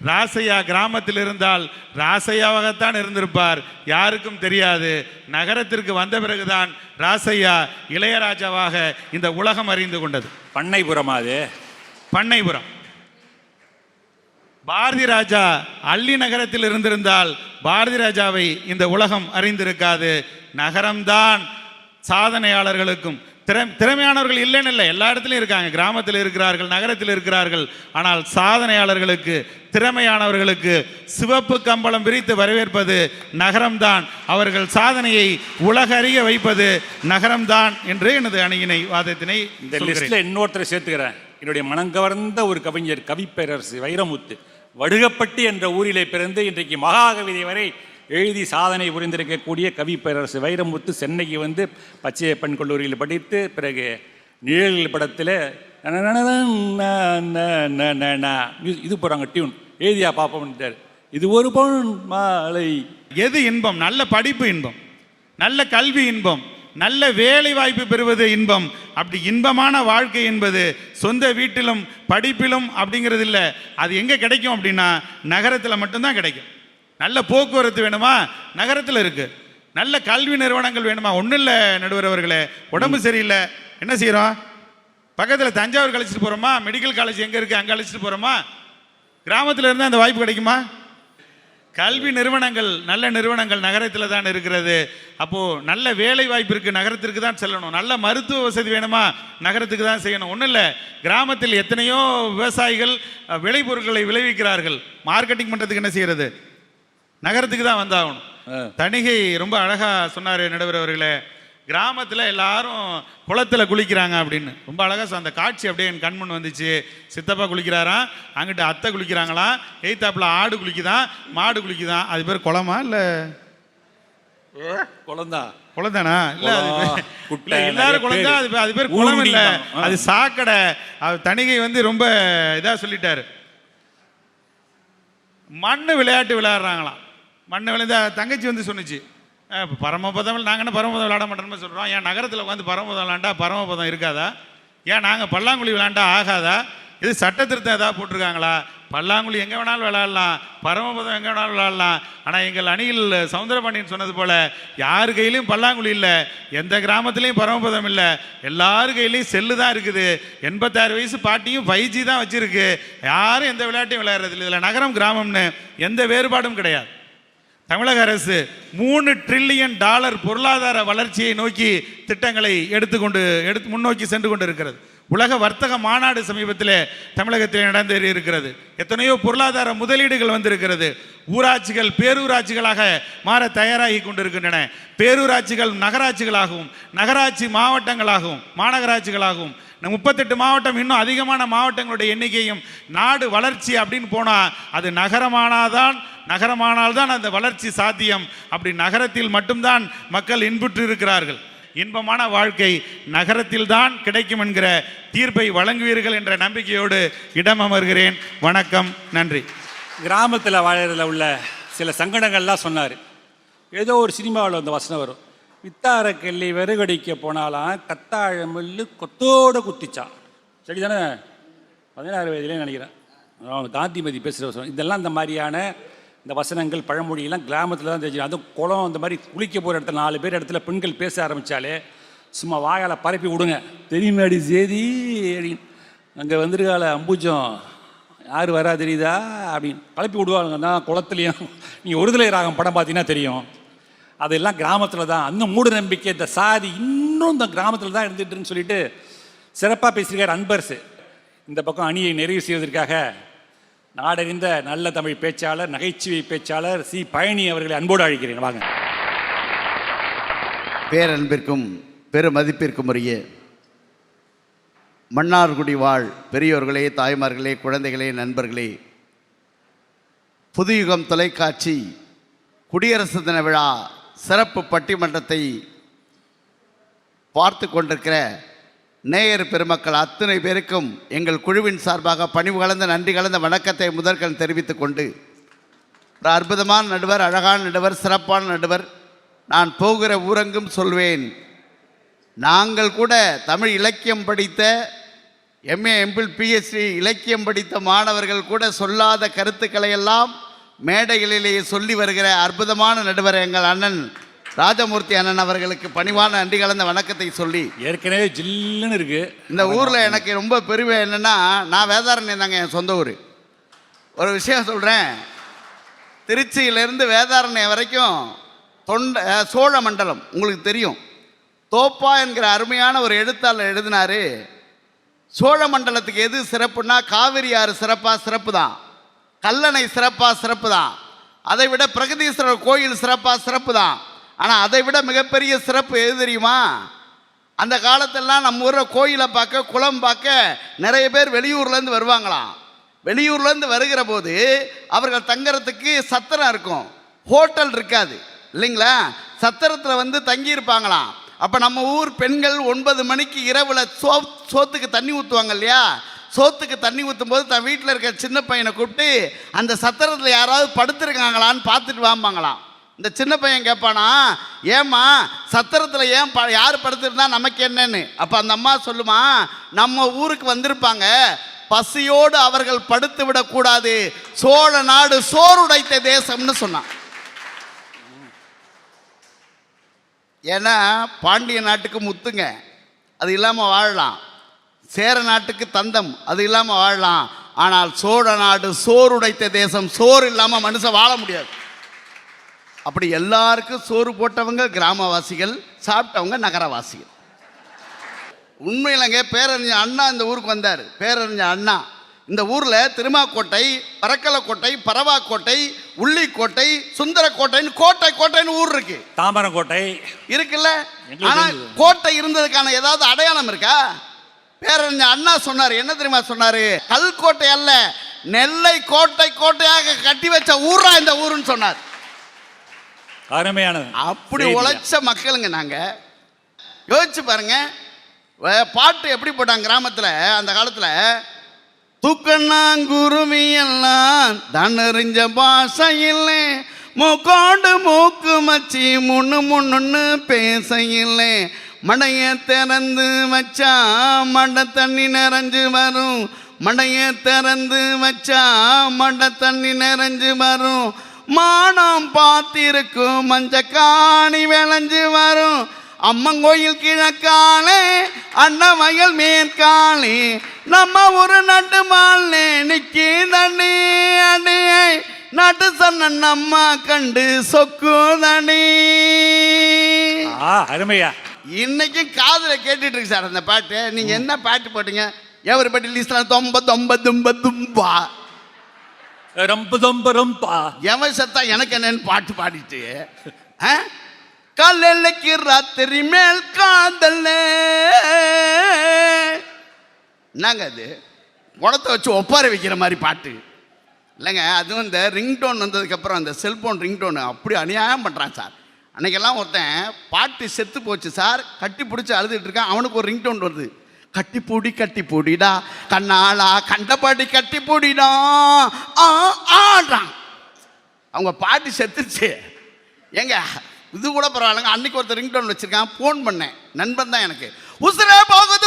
ராசையா கிராமத்தில் இருந்தால் ராசையாவாகத்தான் இருந்திருப்பார், யாருக்கும் தெரியாது. நகரத்திற்கு வந்த பிறகுதான் ராசையா இளையராஜாவாக இந்த உலகம் அறிந்து கொண்டது. பண்ணைபுரம். அது பண்ணைபுரம். பாரதி ராஜா அள்ளி நகரத்தில் இருந்திருந்தால் பாரதி ராஜாவை இந்த உலகம் அறிந்திருக்காது. நகரம்தான் சாதனையாளர்களுக்கும் திறமையானவர்கள் இல்லைன்னு இல்லை, எல்லா இடத்துலையும் இருக்காங்க. கிராமத்தில் இருக்கிறார்கள், நகரத்தில் இருக்கிறார்கள். ஆனால் சாதனையாளர்களுக்கு, திறமையானவர்களுக்கு சிவப்பு கம்பளம் விரித்து வரவேற்பது நகரம்தான். அவர்கள் சாதனையை உலக அறிய வைப்பது நகரம்தான் என்று எனது அணியினை வாதத்தினை இந்த லிஸ்ட்ல இன்னொருத்தரை சேர்த்துக்கிறேன். என்னுடைய மனங்கவர்ந்த ஒரு கவிஞர் கவிப்பேரரசு வைரமுத்து வடுகப்பட்டி என்ற ஊரிலே பிறந்து இன்றைக்கு மகாகவிதை வரை எழுதி சாதனை புரிந்திருக்கக்கூடிய கவிப்பேரரசு வைரமுத்து சென்னைக்கு வந்து பச்சையப்பன் கல்லூரியில் படித்து பிறகு நிழல் படத்தில் இது போகிறாங்க டியூன் எழுதியா பார்ப்போம்ட்டார். இது ஒரு பொன் மாலை. எது இன்பம்? நல்ல படிப்பு இன்பம், நல்ல கல்வி இன்பம், நல்ல வேலை வாய்ப்பு பெறுவது இன்பம். அப்படி இன்பமான வாழ்க்கை என்பது சொந்த வீட்டிலும் படிப்பிலும் அப்படிங்கிறது இல்லை. அது எங்கே கிடைக்கும் அப்படின்னா நகரத்தில் மட்டும்தான் கிடைக்கும். நல்ல போக்குவரத்து வேணுமா? நகரத்தில் இருக்கு. நல்ல கல்வி நிறுவனங்கள் வேணுமா? ஒன்றும் இல்லை நடுவர் அவர்களே, உடம்பு சரியில்லை என்ன செய்கிறோம்? பக்கத்தில் தஞ்சாவூர் அழைச்சிட்டு போகிறோமா? மெடிக்கல் காலேஜ் எங்கே இருக்குது அங்கே அழைச்சிட்டு போகிறோமா? கிராமத்தில் இருந்தால் அந்த வாய்ப்பு கிடைக்குமா? கல்வி நிறுவனங்கள், நல்ல நிறுவனங்கள் நகரத்தில் தான் இருக்கிறது. அப்போது நல்ல வேலை வாய்ப்பு இருக்குது, நகரத்திற்கு தான் செல்லணும். நல்ல மருத்துவ வசதி வேணுமா? நகரத்துக்கு தான் செய்யணும். ஒன்றும் இல்லை, கிராமத்தில் எத்தனையோ விவசாயிகள் விளைபொருட்களை விளைவிக்கிறார்கள். மார்க்கெட்டிங் பண்ணுறதுக்கு என்ன செய்கிறது? நகரத்துக்கு தான் வந்தாகணும். தணிகை ரொம்ப அழகாக சொன்னார் நடுவர் அவர்களே. கிராமத்தில் எல்லாரும் குளத்தில் குளிக்கிறாங்க அப்படின்னு ரொம்ப அழகாக அந்த காட்சி அப்படியே என் கண்முன் வந்துச்சு. சித்தப்பா குளிக்கிறாராம், அங்கிட்டு அத்தை குளிக்கிறாங்களாம், எய்த்தாப்பில் ஆடு குளிக்குதான், மாடு குளிக்குதான். அது பேர் குளமா இல்லை குளம்தானா? இல்லை எல்லாரும் குளம் தான். அது பேர் குளம் இல்லை, அது சாக்கடை. தணிகை வந்து ரொம்ப இதாக சொல்லிட்டாரு. மண்ணு விளையாட்டு விளையாடுறாங்களாம். மண்ணை விளையாட தங்கச்சி வந்து சொன்னிச்சு, பரமபதம் நாங்கள் என்ன பரமபதம் விளையாட மாட்டோம்னு சொல்கிறோம். ஏன் நகரத்தில் உட்காந்து பரமபதம் விளையாண்டா பரமபதம் இருக்காதா? ஏன் நாங்கள் பல்லாங்குழி விளையாண்டா ஆகாதா? இது சட்ட திருத்தம் ஏதாவது போட்டிருக்காங்களா? பல்லாங்குழி எங்கே வேணாலும் விளையாடலாம், பரமபதம் எங்கே வேணாலும் விளையாடலாம். ஆனால் எங்கள் அணியில் சவுந்தரபாண்டியன் சொன்னது போல் யார் கையிலையும் பல்லாங்குழி இல்லை, எந்த கிராமத்துலேயும் பரமபதம் இல்லை, எல்லார் கையிலையும் செல்லு தான் இருக்குது. 86 வயசு பாட்டியும் 5G தான் வச்சுருக்கு. யாரும் எந்த விளையாட்டையும் விளையாடுறது இல்லை. இதில் நகரம் கிராமம்னு எந்த வேறுபாடும் கிடையாது. தமிழக அரசு $3 டிரில்லியன் பொருளாதார வளர்ச்சியை நோக்கி திட்டங்களை எடுத்து முன்னோக்கி சென்று கொண்டு இருக்கிறது. உலக வர்த்தக மாநாடு சமீபத்தில் தமிழகத்தில் நடந்தேறி இருக்கிறது. எத்தனையோ பொருளாதார முதலீடுகள் வந்திருக்கிறது. ஊராட்சிகள் பேரூராட்சிகளாக மாற தயாராகி கொண்டிருக்கின்றன. பேரூராட்சிகள் நகராட்சிகளாகவும், நகராட்சி மாவட்டங்களாகவும், மாநகராட்சிகளாகவும், 38 மாவட்டம், இன்னும் அதிகமான மாவட்டங்களுடைய எண்ணிக்கையும் நாடு வளர்ச்சி அப்படின்னு போனால் அது நகரமானால்தான் அந்த வளர்ச்சி சாத்தியம். அப்படி நகரத்தில் மட்டும்தான் மக்கள் இன்புற்று இருக்கிறார்கள். இன்பமான வாழ்க்கை நகரத்தில் தான் கிடைக்கும் என்கிற தீர்ப்பை வழங்குவீர்கள் என்ற நம்பிக்கையோடு இடம் அமர்கிறேன். வணக்கம், நன்றி. கிராமத்தில் வாழறதுல உள்ள சில சங்கடங்கள்லாம் சொன்னார். ஏதோ ஒரு சினிமாவில் அந்த வசனம் வரும், வித்தார கெல்லி விறகடிக்க போனாலாம் கத்தாழ மில்லு கொத்தோடு குத்திச்சான். சரி தானே? 16 வயதுலேயே நினைக்கிறேன். காந்திமதி பேசுகிற வசனம். இதெல்லாம் இந்த மாதிரியான இந்த வசனங்கள் பழமொழியெல்லாம் கிராமத்தில் தான் தெரிஞ்சு. அதுவும் குளம் அந்த மாதிரி குளிக்க போகிற இடத்துல 4 பேர் இடத்துல பெண்கள் பேச ஆரம்பித்தாலே சும்மா வாயால் பரப்பி விடுங்க. தெரியுமாடி சேதி அப்படின்னு, அங்கே வந்துருக்கால அம்புஜம் யார் வரா தெரியுதா அப்படின்னு பரப்பி விடுவாங்க. நான் குளத்துலையும் நீங்கள் ஒருதலை ராகம் படம் பார்த்தீங்கன்னா தெரியும். அதெல்லாம் கிராமத்தில் தான். அந்த மூட நம்பிக்கை, இந்த சாதி இன்னும் இந்த கிராமத்தில் தான் இருந்துட்டுன்னு சொல்லிட்டு சிறப்பாக பேசியிருக்கார் அன்பரசு. இந்த பக்கம் அணியை நிறைவு செய்வதற்காக நாடறிந்த நல்ல தமிழ் பேச்சாளர், நகைச்சுவை பேச்சாளர் சி. பழனி அவர்களை அன்போடு அழைக்கிறேன். வாங்க. பேரன்பிற்கும் பெருமதிப்பிற்கும் உரிய மன்னார்குடி வாழ் பெரியோர்களே, தாய்மார்களே, குழந்தைகளே, நண்பர்களே, புதுயுகம் தொலைக்காட்சி குடியரசு தின விழா சிறப்பு பட்டிமன்றத்தை பார்த்து கொண்டிருக்கிற நேயர் பெருமக்கள் அத்தனை பேருக்கும் எங்கள் குழுவின் சார்பாக பணிவு கலந்த நன்றி கலந்த வணக்கத்தை முதற்கண் தெரிவித்துக் கொண்டு, ஒரு அற்புதமான நடுவர், அழகான நடுவர், சிறப்பான நடுவர். நான் போகிற ஊரெங்கும் சொல்வேன், நாங்கள் கூட தமிழ் இலக்கியம் படித்த MA MPhil PhD இலக்கியம் படித்த மாணவர்கள் கூட சொல்லாத கருத்துக்களை எல்லாம் மேடைகளிலேயே சொல்லி வருகிற அற்புதமான நடுவர் எங்கள் அண்ணன் ராஜமூர்த்தி அண்ணன் அவர்களுக்கு பணிவான நன்றி கலந்த வணக்கத்தை சொல்லி, ஏற்கனவே ஜில்லுன்னு இருக்கு இந்த ஊரில் எனக்கு ரொம்ப பெருமை என்னென்னா, நான் வேதாரண்யம் தாங்க என் சொந்த ஊர். ஒரு விஷயம் சொல்கிறேன், திருச்சியிலேருந்து வேதாரண்யம் வரைக்கும் சோழ மண்டலம் உங்களுக்கு தெரியும். தோப்பா என்கிற அருமையான ஒரு எழுத்தாளர் எழுதினார், சோழ மண்டலத்துக்கு எது சிறப்புன்னா காவிரி ஆறு சிறப்பு தான், கல்லணை சிறப்பு தான், அதை விட பிரகதீஸ்வரர் கோயில் சிறப்பு தான். ஆனால் அதை விட மிகப்பெரிய சிறப்பு எது தெரியுமா? அந்த காலத்திலலாம் நம்ம ஊரில் கோயிலை பார்க்க, குளம் பார்க்க நிறைய பேர் வெளியூர்லேருந்து வருவாங்களாம். வெளியூர்லேருந்து வருகிற போது அவர்கள் தங்கறதுக்கு சத்திரம் இருக்கும், ஹோட்டல் இருக்காது இல்லைங்களா? சத்திரத்தில் வந்து தங்கியிருப்பாங்களாம். அப்போ நம்ம ஊர் பெண்கள் 9 மணிக்கு இரவில் சோத்துக்கு தண்ணி ஊற்றுவாங்க இல்லையா? சோத்துக்கு தண்ணி ஊற்றும் போது தன் வீட்டில் இருக்க சின்ன பையனை கூப்பிட்டு அந்த சத்திரத்தில் யாராவது படுத்துருக்காங்களான்னு பார்த்துட்டு வாம்பாங்களாம். இந்த சின்ன பையன் கேட்பானா, ஏம்மா சத்திரத்தில் யார் படுத்துருந்தா நமக்கு என்னன்னு? அப்போ அந்த அம்மா சொல்லுமா, நம்ம ஊருக்கு வந்திருப்பாங்க, பசியோடு அவர்கள் படுத்து விடக்கூடாது, சோழ நாடு சோறுடைத்த தேசம்னு சொன்னான். ஏன்னா பாண்டிய நாட்டுக்கு முத்துங்க, அது இல்லாமல் வாழலாம். சேர நாட்டுக்கு தந்தம், அது இல்லாமல் வாழலாம். ஆனால் சோழ நாடு சோறுடைத்த தேசம், சோறு இல்லாமல் மனுஷன் வாழ முடியாது. அப்படி எல்லாருக்கும் சோறு போட்டவங்க கிராமவாசிகள், சாப்பிட்டவங்க நகரவாசிகள். உண்மையிலங்க பேரறிஞர் அண்ணா இந்த ஊருக்கு வந்தார். பேரறிஞர் அண்ணா இந்த ஊரில் திருமாக்கோட்டை, பரக்கலக்கோட்டை, பரவாக்கோட்டை, உள்ளிக்கோட்டை, சுந்தரக்கோட்டைன்னு கோட்டைன்னு ஊர் இருக்கு. தாமரக்கோட்டை இருக்குல்ல? ஆனால் கோட்டை இருந்ததுக்கான ஏதாவது அடையாளம் இருக்கா? பேரறிஞர் அண்ணா சொன்னார், என்ன தெரியுமா சொன்னாரு? கல்கோட்டை அல்ல, நெல்லை கோட்டையாக கட்டி வச்ச ஊரா இந்த ஊருன்னு சொன்னார். அருமையானது. அப்படி உழைச்ச மக்களுங்க நாங்க. யோசிச்சு பாருங்க, பாட்டு எப்படி போட்டாங்க கிராமத்தில் அந்த காலத்தில். தூக்கண்ணாங்குருவியெல்லாம் தன்னறிஞ்ச பாஷையில் மூக்கோண்டு மூக்கு மச்சி முன்னு பேசையில் மடைய திறந்து வச்சா மட தண்ணி நிறைஞ்சு வரும், மடைய திறந்து வச்சா மட தண்ணி நிறைஞ்சு வரும், மானம் பார்த்திருக்கும் மஞ்சக்காணி விளைஞ்சு வரும், அம்மங்கோயில் கிழக்காலே அண்ணவயல் மேற்காலே நம்ம ஒரு நட்டு மாலே நிக்கி தண்ணி அடியை நட்டு சொன்ன நம்ம கண்டு சொக்கு தண்ணி. அருமையா. இன்னைக்கும் காதுல கேட்டுட்டு இருக்கு சார் அந்த பாட்டு. நீங்க என்ன பாட்டு போட்டீங்க? எவரிபடி லிஸ்ட்ல தொம்ப தொம்ப தும்ப தும்பா ரொம்ப ரொம்ப ரொம்ப எவன் சத்தா எனக்கு என்னன்னு பாட்டு பாடிட்டு கல்லலைக்கு ராத்திரி மேல் காதல் என்னங்க அது? குடத்தை வச்சு ஒப்பார வைக்கிற மாதிரி பாட்டு இல்லைங்க. அதுவும் இந்த ரிங்டோன் வந்ததுக்கப்புறம் அந்த செல்ஃபோன் ரிங்டோனு அப்படி அநியாயம் பண்ணுறான் சார். அன்றைக்கெல்லாம் ஒருத்தன் பாட்டு செத்து போச்சு சார், கட்டி பிடிச்சி அழுதுட்டு இருக்கான். அவனுக்கு ஒரு ரிங்டோன் வருது, கட்டி பூடிடா கண்ணாளா கண்டபாடி கட்டி பூடிடா ஆடுறான். அவங்க பாட்டு செத்துருச்சு. ஏங்க இது கூட பரவாயில்லைங்க. அன்னைக்கு ஒருத்தர் ரிங்டோன் வச்சிருக்கான். ஃபோன் பண்ணேன், நண்பன் தான் எனக்கு. உசுரே போகுது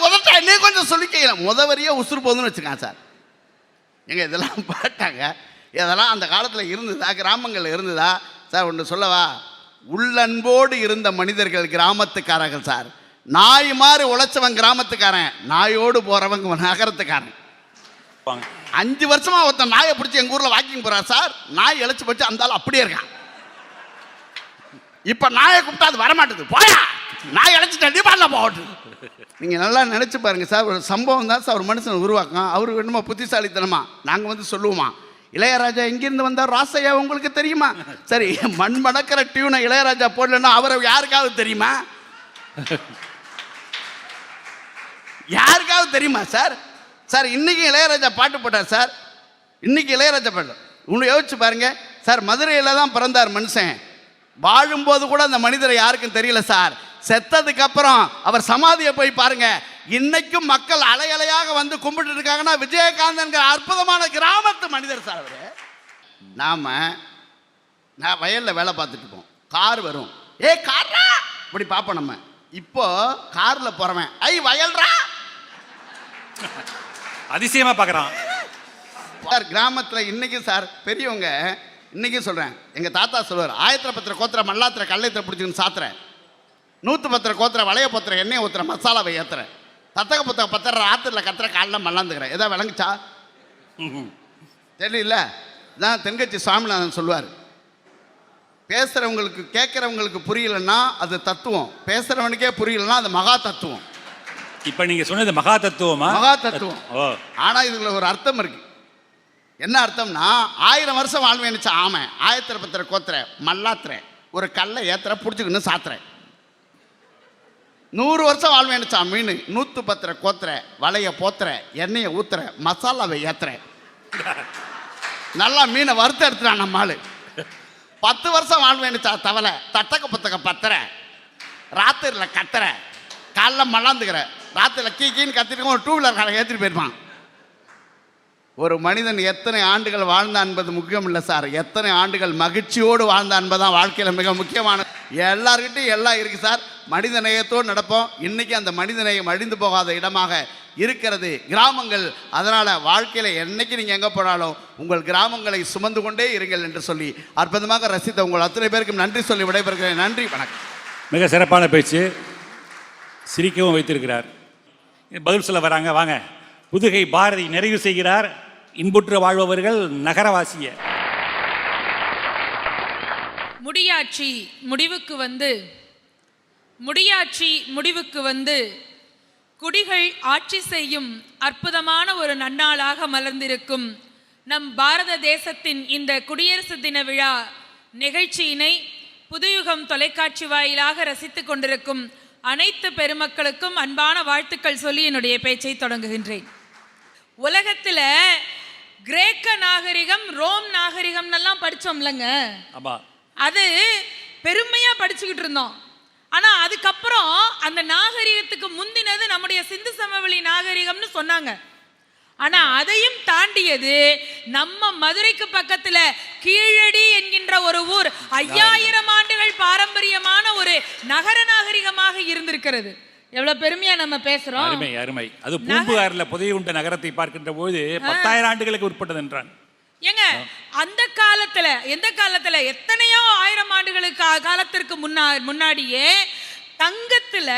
உதட்ட நீ கொஞ்சம் சொல்லிக்கலாம். வரியே உசுறு போகுதுன்னு வச்சுருக்கான் சார். எங்க இதெல்லாம் பாட்டாங்க. இதெல்லாம் அந்த காலத்தில் இருந்ததா, கிராமங்களில் இருந்ததா சார்? ஒன்று சொல்லவா? உள்ளன்போடு இருந்த மனிதர்கள் கிராமத்துக்காரர்கள் சார். நாய் மாதிரி உழைச்சவன் கிராமத்துக்காரன், நாயோடு போறவங்க நகரத்துக்காரன். 5 வருஷமா ஒருத்தன் நாயை பிடிச்சி எங்க ஊர்ல வாக்கிங் போறான் சார். நாய் இழைச்சு போச்சு, அந்த ஆள் அப்படியே இருக்கான். இப்ப நாயை கூப்பிட்டா அது வரமாட்டேது. போயா நாய் இழைச்சிட்டு பாடல போட்டு. நீங்க நல்லா நினைச்சு பாருங்க சார். ஒரு சம்பவம் தான் சார் ஒரு மனுஷன் உருவாக்கும். அவரு என்னமோ புத்திசாலித்தனமா நாங்க வந்து சொல்லுவோமா, இளையராஜா எங்கிருந்து வந்தார் ராசையா உங்களுக்கு தெரியுமா? சரி, மண் மணக்கிற டியூனை இளையராஜா போடலன்னா அவரை யாருக்காவது தெரியுமா? யாருக்காவது தெரியுமா சார்? சார் இன்னைக்கு இளையராஜா பாட்டு போட்டார் சார். இன்னைக்கு இளையராஜா பாட்டு ஒன்று யோசிச்சு பாருங்க சார். மதுரையில் தான் பிறந்தார் மனுஷன். வாழும்போது கூட அந்த மனிதரை யாருக்கும் தெரியல சார். செத்ததுக்கு அப்புறம் அவர் சமாதியை போய் பாருங்க. இன்னைக்கும் மக்கள் அலையலையாக வந்து கும்பிட்டு இருக்காங்கன்னா விஜயகாந்த் என்கிற அற்புதமான கிராமத்து மனிதர் சார் அவரு. நான் வயலில் வேலை பார்த்துட்டு இருப்போம். கார் வரும், காரா இப்படி பார்ப்போம் நம்ம. இப்போ கார்ல போறவன் வயல்ரா அதிசயமா பார்க்குறான் சார். கிராமத்தில் இன்னைக்கு சார் பெரியவங்க இன்னைக்கு சொல்றேன், எங்க தாத்தா சொல்லுவார், 1000 கோத்திர மல்லாத்திர கல்லைத்திர பிடிச்சின்னு சாத்துற, 110 கோத்திர வளைய பத்திர எண்ணெய் ஊத்துற மசாலாவை ஏத்துற, தத்தக புத்தக பத்திர ராத்திரில கத்துற காலில் மல்லாந்துக்கிறேன். ஏதாவது விளங்குச்சா? தெரியல. தான் தென்கட்சி சுவாமிநாதன் சொல்லுவார், பேசுறவங்களுக்கு கேட்கறவங்களுக்கு புரியலன்னா அது தத்துவம், பேசுறவனுக்கே புரியலன்னா அது மகா தத்துவம். இப்ப நீங்க சொன்னது மகா தத்துவமா? மகா தத்துவம். ஆனா இதுல ஒரு அர்த்தம் இருக்கு. என்ன அர்த்தம்னா, 1000 வருஷம் வாழ்வேன்னுச்சா ஆமை 1010 கோத்திர மல்லாத்திர ஒரு கல்லை ஏத்துற பிடிச்சிக்கின்னு சாத்துற. 100 வருஷம் வாழ்வேன்னுச்சா மீன் 110 கோத்திர வலைய போத்துற எண்ணெயை ஊத்துற மசாலாவை ஏத்துற. நல்லா மீனை வறுத்து எடுத்துறான் நம்ம ஆளு. 10 வருஷம் வாழ்வேன்னுச்சா தவளை தட்டக்க புத்தக பத்துற ராத்திரியில் கத்துற காலைல மல்லாந்துக்கிற ராத்திரியில் கீன்னு கத்திட்டு ஒரு 2 வீலர் காரை ஏற்றிட்டு போயிருப்பான். ஒரு மனிதன் எத்தனை ஆண்டுகள் வாழ்ந்தான் என்பது முக்கியம் இல்லை சார், எத்தனை ஆண்டுகள் மகிழ்ச்சியோடு வாழ்ந்தான் என்பதுதான் வாழ்க்கையில் மிக முக்கியமான. எல்லார்கிட்டையும் எல்லாம் இருக்கு சார். மனித நேயத்தோடு நடப்போம். இன்னைக்கு அந்த மனித நேயம் அழிந்து போகாத இடமாக இருக்கிறது கிராமங்கள். அதனால வாழ்க்கையில என்னைக்கு நீங்க எங்க போனாலும் உங்கள் கிராமங்களை சுமந்து கொண்டே இருங்கள் என்று சொல்லி அற்புதமாக ரசித்த உங்கள் அத்தனை பேருக்கும் நன்றி சொல்லி விடைபெறுகிறேன். நன்றி, வணக்கம். மிக சிறப்பான பேச்சு, சிரிக்கவும் வைத்திருக்கிறார். பதில் சொல்ல வராங்க, வாங்க. புதுகை பாரதி நிறைவு செய்கிறார். இன்புற்று வாழ்பவர்கள் நகரவாசிய. முடியாட்சி முடிவுக்கு வந்து குடிகள் ஆட்சி செய்யும் அற்புதமான ஒரு நன்னாளாக மலர்ந்திருக்கும் நம் பாரத தேசத்தின் இந்த குடியரசு தின விழா நிகழ்ச்சியினை புதுயுகம் தொலைக்காட்சி வாயிலாக ரசித்துக் கொண்டிருக்கும் அனைத்து பெருமக்களுக்கும் அன்பான வாழ்த்துக்கள் சொல்லி என்னுடைய பேச்சை தொடங்குகின்றேன். உலகத்துல கிரேக்க நாகரிகம், ரோம் நாகரிகம்னெல்லாம் படிச்சோம்லங்க, அது பெருமையா படிச்சுக்கிட்டு இருந்தோம். ஆனா அதுக்கப்புறம் அந்த நாகரிகத்துக்கு முந்தினது நம்முடைய சிந்து சமவெளி நாகரிகம்னு சொன்னாங்க. ஆனா அதையும் தாண்டியது நம்ம மதுரைக்கு பக்கத்துல கீழடி என்கின்ற ஒரு ஊர் 5000 ஆண்டுகள் பாரம்பரியமான ஒரு நகர நாகரிகமாக இருந்திருக்கிறது. எவ்வளவு பெருமையா நம்ம பேசுறோம். அருமை அருமை. அது பூம்புகார்ல புதையுண்ட நகரத்தை பார்க்கின்ற போது 10,000 ஆண்டுகளுக்கு உட்பட்டது என்றான். ஏங்க அந்த காலத்துல, எந்த காலத்துல, எத்தனையோ 1000 ஆண்டுகளுக்கு காலத்திற்கு முன்னாடியே தங்கத்துல